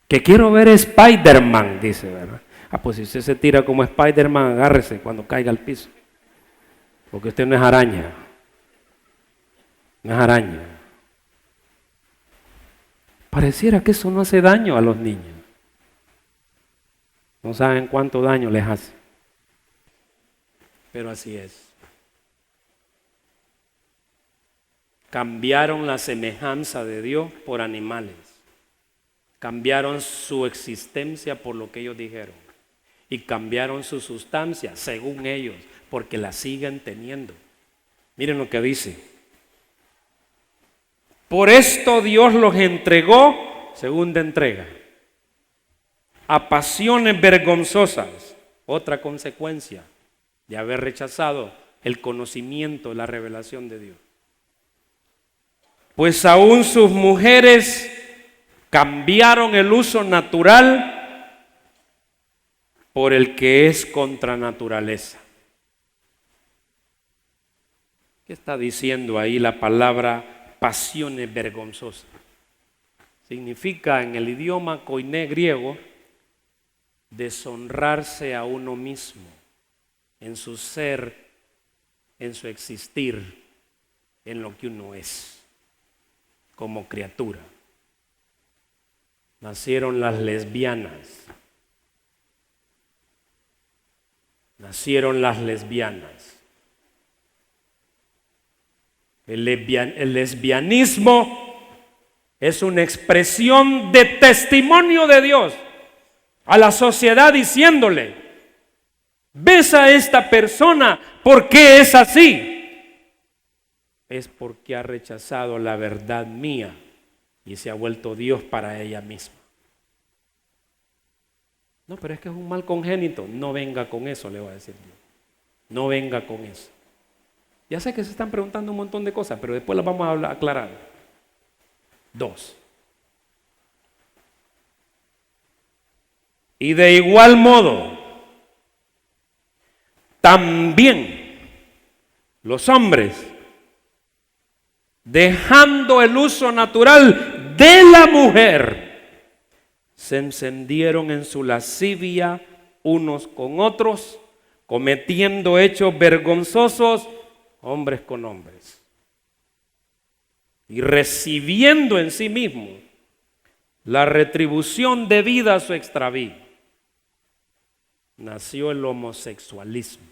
Que quiero ver Spider-Man, dice, ¿verdad? Pues si usted se tira como Spider-Man, agárrese cuando caiga al piso. Porque usted no es araña. No es araña. Pareciera que eso no hace daño a los niños. No saben cuánto daño les hace. Pero así es. Cambiaron la semejanza de Dios por animales. Cambiaron su existencia por lo que ellos dijeron. Y cambiaron su sustancia, según ellos, porque la siguen teniendo. Miren lo que dice. Por esto Dios los entregó, segunda entrega, a pasiones vergonzosas. Otra consecuencia de haber rechazado el conocimiento, la revelación de Dios. Pues aún sus mujeres cambiaron el uso natural por el que es contra naturaleza. ¿Qué está diciendo ahí la palabra pasiones vergonzosas? Significa en el idioma koiné griego deshonrarse a uno mismo en su ser, en su existir, en lo que uno es como criatura. Nacieron las lesbianas. Nacieron las lesbianas. El lesbianismo es una expresión de testimonio de Dios a la sociedad diciéndole, ¿ves a esta persona? ¿Por qué es así? Es porque ha rechazado la verdad mía y se ha vuelto Dios para ella misma. No, pero es que es un mal congénito. No venga con eso, le voy a decir Dios. No venga con eso. Ya sé que se están preguntando un montón de cosas, pero después las vamos a aclarar. 2. Y de igual modo, también los hombres, dejando el uso natural de la mujer, se encendieron en su lascivia unos con otros, cometiendo hechos vergonzosos, hombres con hombres, y recibiendo en sí mismo la retribución debida a su extravío. Nació el homosexualismo.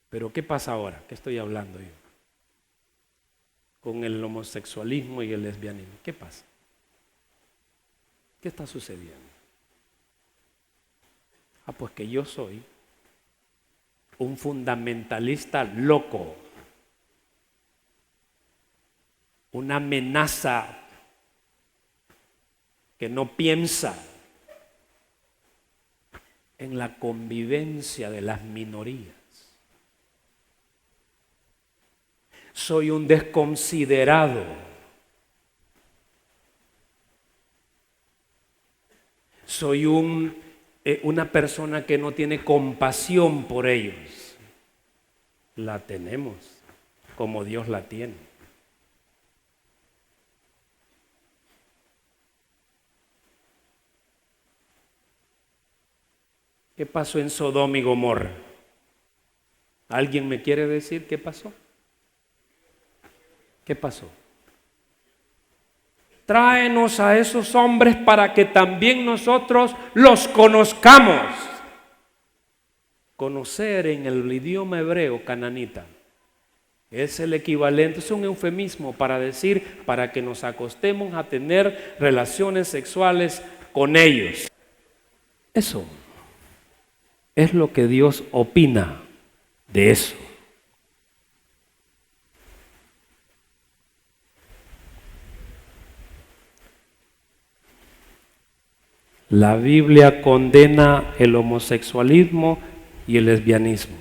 Pero ¿qué pasa ahora? ¿Qué estoy hablando yo? Con el homosexualismo y el lesbianismo. ¿Qué pasa? ¿Qué está sucediendo? Pues que yo soy un fundamentalista loco. Una amenaza que no piensa en la convivencia de las minorías. Soy un desconsiderado. soy una persona que no tiene compasión por ellos. La tenemos como Dios la tiene. ¿Qué pasó en Sodoma y Gomorra? ¿Alguien me quiere decir qué pasó? ¿Qué pasó? Tráenos a esos hombres para que también nosotros los conozcamos. Conocer en el idioma hebreo cananita es el equivalente, es un eufemismo para decir para que nos acostemos a tener relaciones sexuales con ellos. Eso es lo que Dios opina de eso. La Biblia condena el homosexualismo y el lesbianismo.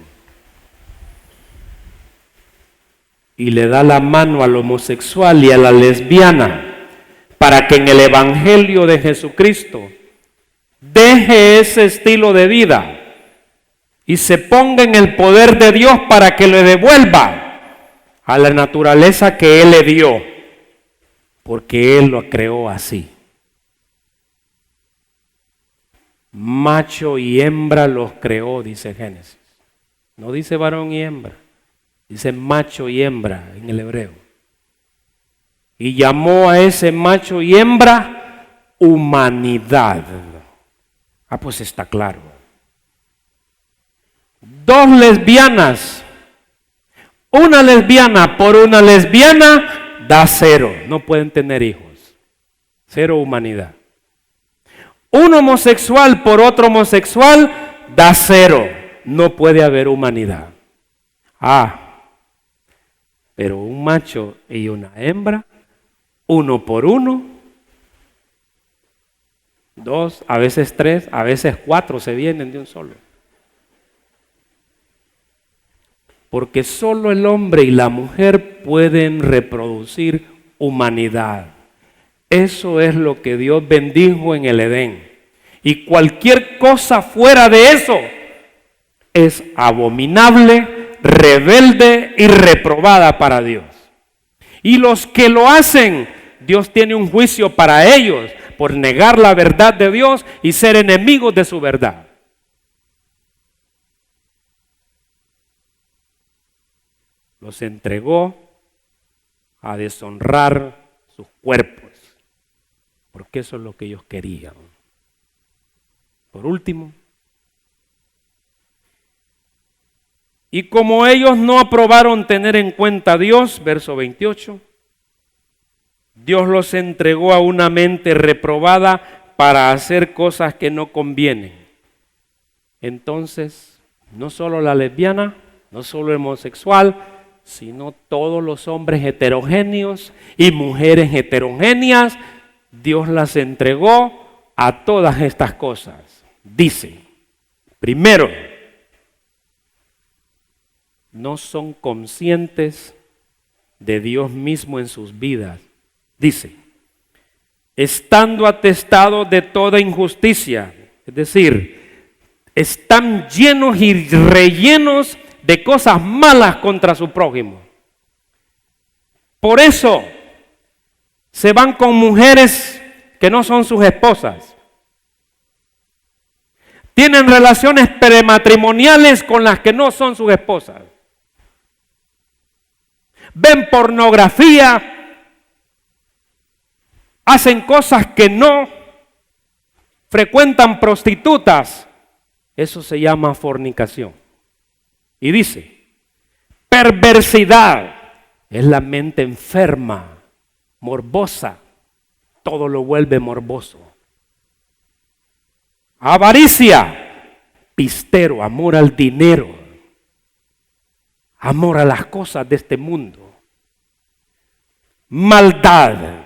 Y le da la mano al homosexual y a la lesbiana para que en el Evangelio de Jesucristo deje ese estilo de vida y se ponga en el poder de Dios para que le devuelva a la naturaleza que Él le dio, porque Él lo creó así. Macho y hembra los creó, dice Génesis. No dice varón y hembra, dice macho y hembra en el hebreo. Y llamó a ese macho y hembra humanidad. Ah, pues está claro. Dos lesbianas, una lesbiana por una lesbiana da 0, no pueden tener hijos. 0 humanidad. Un homosexual por otro homosexual da 0, no puede haber humanidad. Pero un macho y una hembra, 1 por 1, 2, a veces 3, a veces 4 se vienen de un solo. Porque solo el hombre y la mujer pueden reproducir humanidad. Eso es lo que Dios bendijo en el Edén. Y cualquier cosa fuera de eso es abominable, rebelde y reprobada para Dios. Y los que lo hacen, Dios tiene un juicio para ellos por negar la verdad de Dios y ser enemigos de su verdad. Los entregó a deshonrar sus cuerpos, porque eso es lo que ellos querían. Por último, y como ellos no aprobaron tener en cuenta a Dios, verso 28, Dios los entregó a una mente reprobada para hacer cosas que no convienen. Entonces, no solo la lesbiana, no solo el homosexual, sino todos los hombres heterogéneos y mujeres heterogéneas, Dios las entregó a todas estas cosas. Dice, primero, no son conscientes de Dios mismo en sus vidas. Dice, estando atestados de toda injusticia, es decir, están llenos y rellenos de cosas malas contra su prójimo. Por eso se van con mujeres que no son sus esposas. Tienen relaciones prematrimoniales con las que no son sus esposas. Ven pornografía, hacen cosas que no, frecuentan prostitutas. Eso se llama fornicación. Y dice, perversidad es la mente enferma, morbosa, todo lo vuelve morboso. Avaricia, pistero, amor al dinero, amor a las cosas de este mundo. Maldad,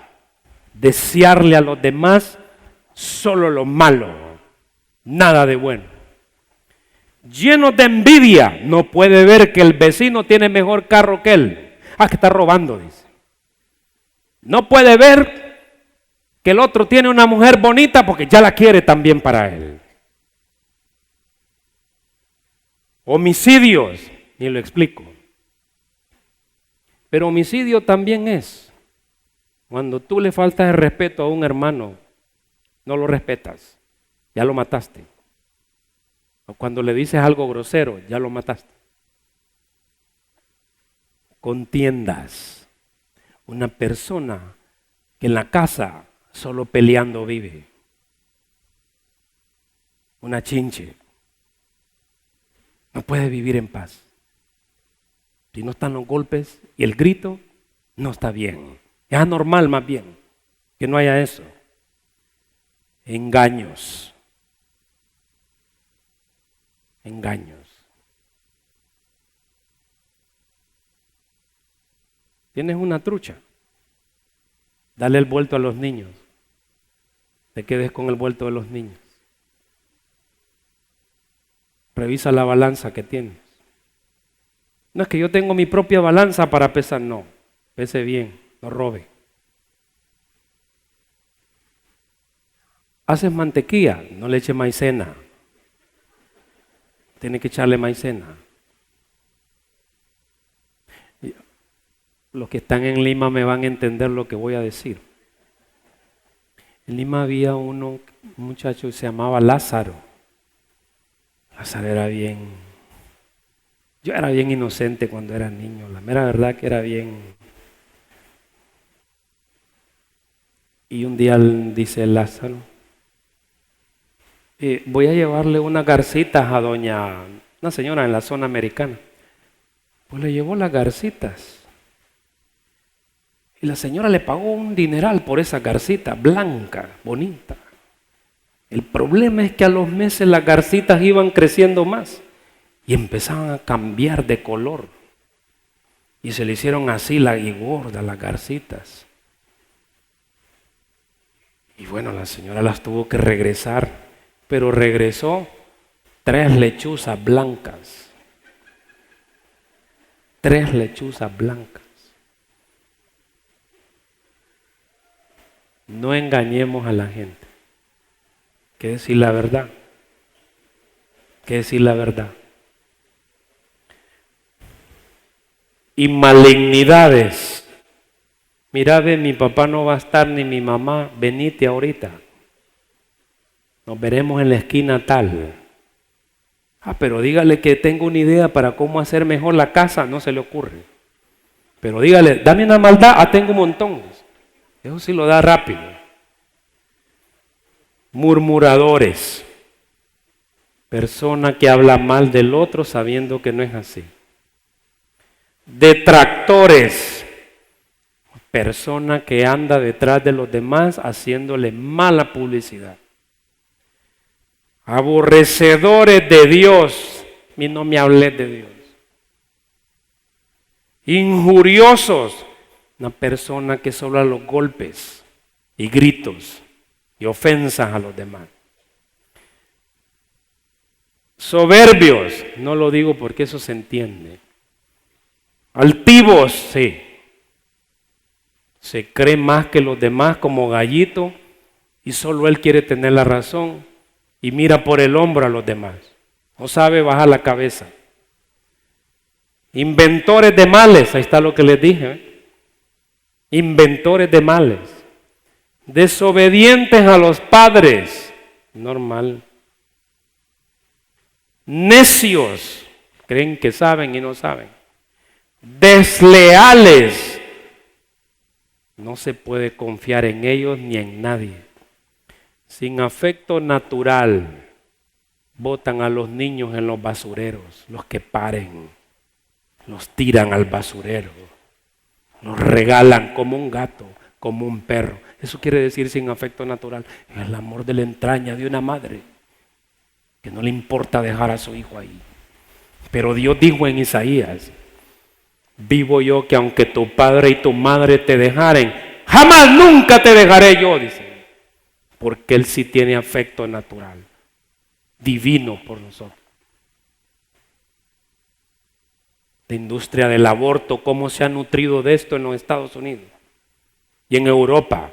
desearle a los demás solo lo malo, nada de bueno. Llenos de envidia, no puede ver que el vecino tiene mejor carro que él. Que está robando, dice. No puede ver que el otro tiene una mujer bonita porque ya la quiere también para él. Homicidios, ni lo explico. Pero homicidio también es cuando tú le faltas el respeto a un hermano, no lo respetas, ya lo mataste. O cuando le dices algo grosero, ya lo mataste. Contiendas. Una persona que en la casa solo peleando vive. Una chinche. No puede vivir en paz. Si no están los golpes y el grito, no está bien. Es anormal más bien que no haya eso. Engaños. Engaños. Tienes una trucha. Dale el vuelto a los niños. Te quedes con el vuelto de los niños. Revisa la balanza que tienes. No es que yo tengo mi propia balanza para pesar, no. Pese bien, no robe. Haces mantequilla, no le eches maicena. Tiene que echarle maicena. Los que están en Lima me van a entender lo que voy a decir. En Lima había un muchacho que se llamaba Lázaro. Lázaro era bien. Yo era bien inocente cuando era niño. La mera verdad que era bien. Y un día dice Lázaro, voy a llevarle unas garcitas a una señora en la zona americana. Pues le llevó las garcitas. Y la señora le pagó un dineral por esa garcita blanca, bonita. El problema es que a los meses las garcitas iban creciendo más y empezaban a cambiar de color. Y se le hicieron así y gordas las garcitas. Y bueno, la señora las tuvo que regresar, pero regresó 3 lechuzas blancas. 3 lechuzas blancas. No engañemos a la gente. Hay que decir la verdad. Hay que decir la verdad. Y malignidades. Mira, ve, mi papá no va a estar ni mi mamá, venite ahorita. Nos veremos en la esquina tal. Pero dígale que tengo una idea para cómo hacer mejor la casa, no se le ocurre. Pero dígale, dame una maldad, tengo un montón. Eso sí lo da rápido. Murmuradores. Persona que habla mal del otro sabiendo que no es así. Detractores. Persona que anda detrás de los demás haciéndole mala publicidad. Aborrecedores de Dios. Y no me hablé de Dios. Injuriosos. Una persona que solo a los golpes y gritos y ofensas a los demás. Soberbios, no lo digo porque eso se entiende. Altivos, sí. Se cree más que los demás como gallito y solo él quiere tener la razón y mira por el hombro a los demás. No sabe bajar la cabeza. Inventores de males, ahí está lo que les dije. Inventores de males, desobedientes a los padres, normal. Necios, creen que saben y no saben. Desleales, no se puede confiar en ellos ni en nadie. Sin afecto natural, botan a los niños en los basureros, los que paren, los tiran al basurero. Nos regalan como un gato, como un perro. Eso quiere decir sin afecto natural. El amor de la entraña de una madre que no le importa dejar a su hijo ahí. Pero Dios dijo en Isaías, vivo yo que aunque tu padre y tu madre te dejaren, jamás nunca te dejaré yo, dice. Porque Él sí tiene afecto natural, divino por nosotros. La industria del aborto, cómo se ha nutrido de esto en los Estados Unidos y en Europa,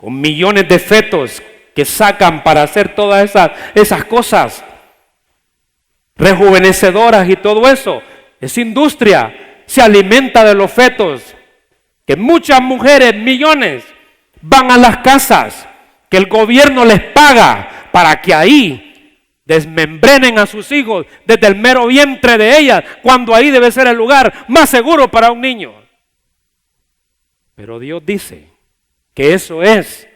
con millones de fetos que sacan para hacer todas esas cosas rejuvenecedoras y todo eso. Esa industria se alimenta de los fetos, que muchas mujeres, millones, van a las casas que el gobierno les paga para que ahí desmembrenen a sus hijos desde el mero vientre de ellas, cuando ahí debe ser el lugar más seguro para un niño. Pero Dios dice que eso es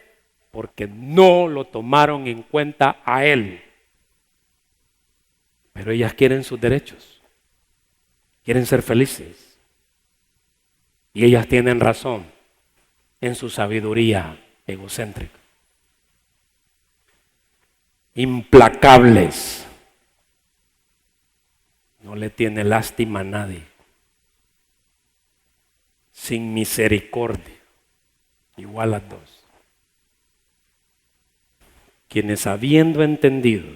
porque no lo tomaron en cuenta a Él. Pero ellas quieren sus derechos, quieren ser felices. Y ellas tienen razón en su sabiduría egocéntrica. Implacables. No le tiene lástima a nadie. Sin misericordia. Igual a dos. Quienes habiendo entendido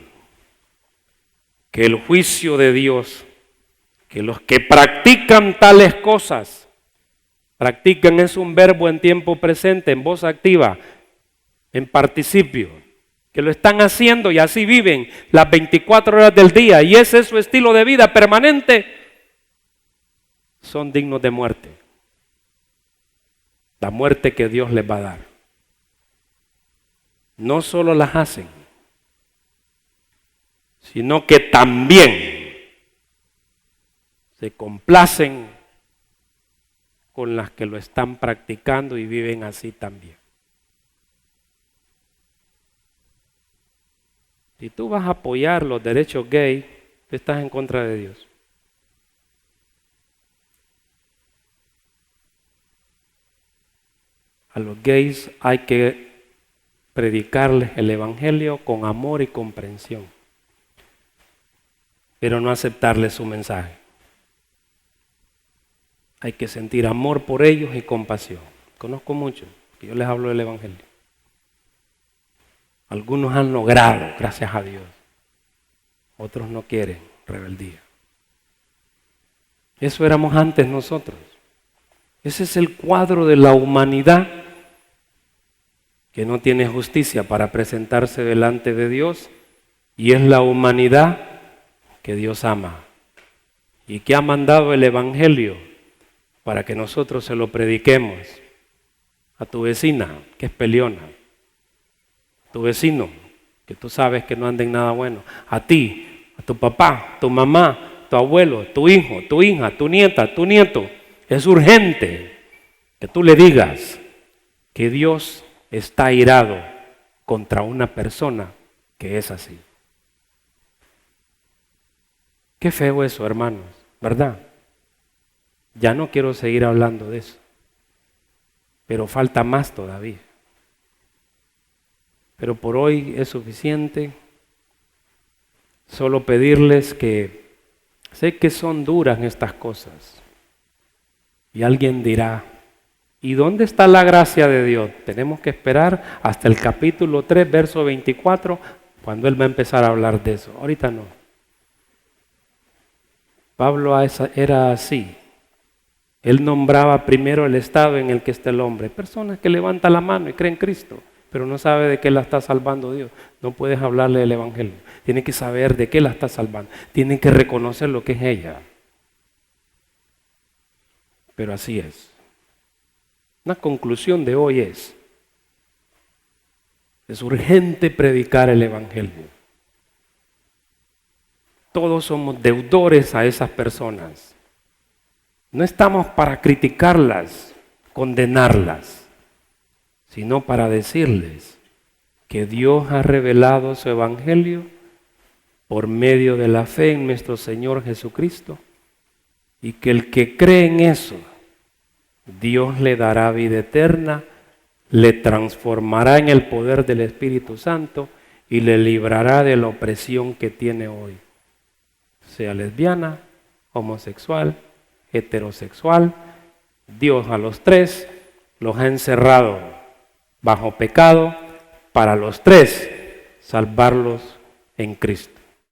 que el juicio de Dios, que los que practican tales cosas, practican es un verbo en tiempo presente, en voz activa, en participio, que lo están haciendo y así viven las 24 horas del día y ese es su estilo de vida permanente, son dignos de muerte. La muerte que Dios les va a dar. No solo las hacen, sino que también se complacen con las que lo están practicando y viven así también. Si tú vas a apoyar los derechos gay, tú estás en contra de Dios. A los gays hay que predicarles el evangelio con amor y comprensión, pero no aceptarles su mensaje. Hay que sentir amor por ellos y compasión. Conozco muchos que yo les hablo del evangelio. Algunos han logrado, gracias a Dios. Otros no quieren, rebeldía. Eso éramos antes nosotros. Ese es el cuadro de la humanidad que no tiene justicia para presentarse delante de Dios, y es la humanidad que Dios ama y que ha mandado el evangelio para que nosotros se lo prediquemos a tu vecina que es peleona, a tu vecino que tú sabes que no anda en nada bueno, a ti, a tu papá, tu mamá, tu abuelo, tu hijo, tu hija, tu nieta, tu nieto. Es urgente que tú le digas que Dios está airado contra una persona que es así. Qué feo eso, hermanos, ¿verdad? Ya no quiero seguir hablando de eso, pero falta más todavía. Pero por hoy es suficiente solo pedirles que, sé que son duras estas cosas, y alguien dirá, ¿y dónde está la gracia de Dios? Tenemos que esperar hasta el capítulo 3, verso 24, cuando Él va a empezar a hablar de eso. Ahorita no. Pablo era así. Él nombraba primero el estado en el que está el hombre. Personas que levantan la mano y creen en Cristo, pero no sabe de qué la está salvando Dios. No puedes hablarle del evangelio. Tiene que saber de qué la está salvando. Tienen que reconocer lo que es ella. Pero así es. Una conclusión de hoy es urgente predicar el evangelio. Todos somos deudores a esas personas. No estamos para criticarlas, condenarlas, sino para decirles que Dios ha revelado su evangelio por medio de la fe en nuestro Señor Jesucristo, y que el que cree en eso, Dios le dará vida eterna, le transformará en el poder del Espíritu Santo y le librará de la opresión que tiene hoy. Sea lesbiana, homosexual, heterosexual, Dios a los tres los ha encerrado bajo pecado para los tres salvarlos en Cristo.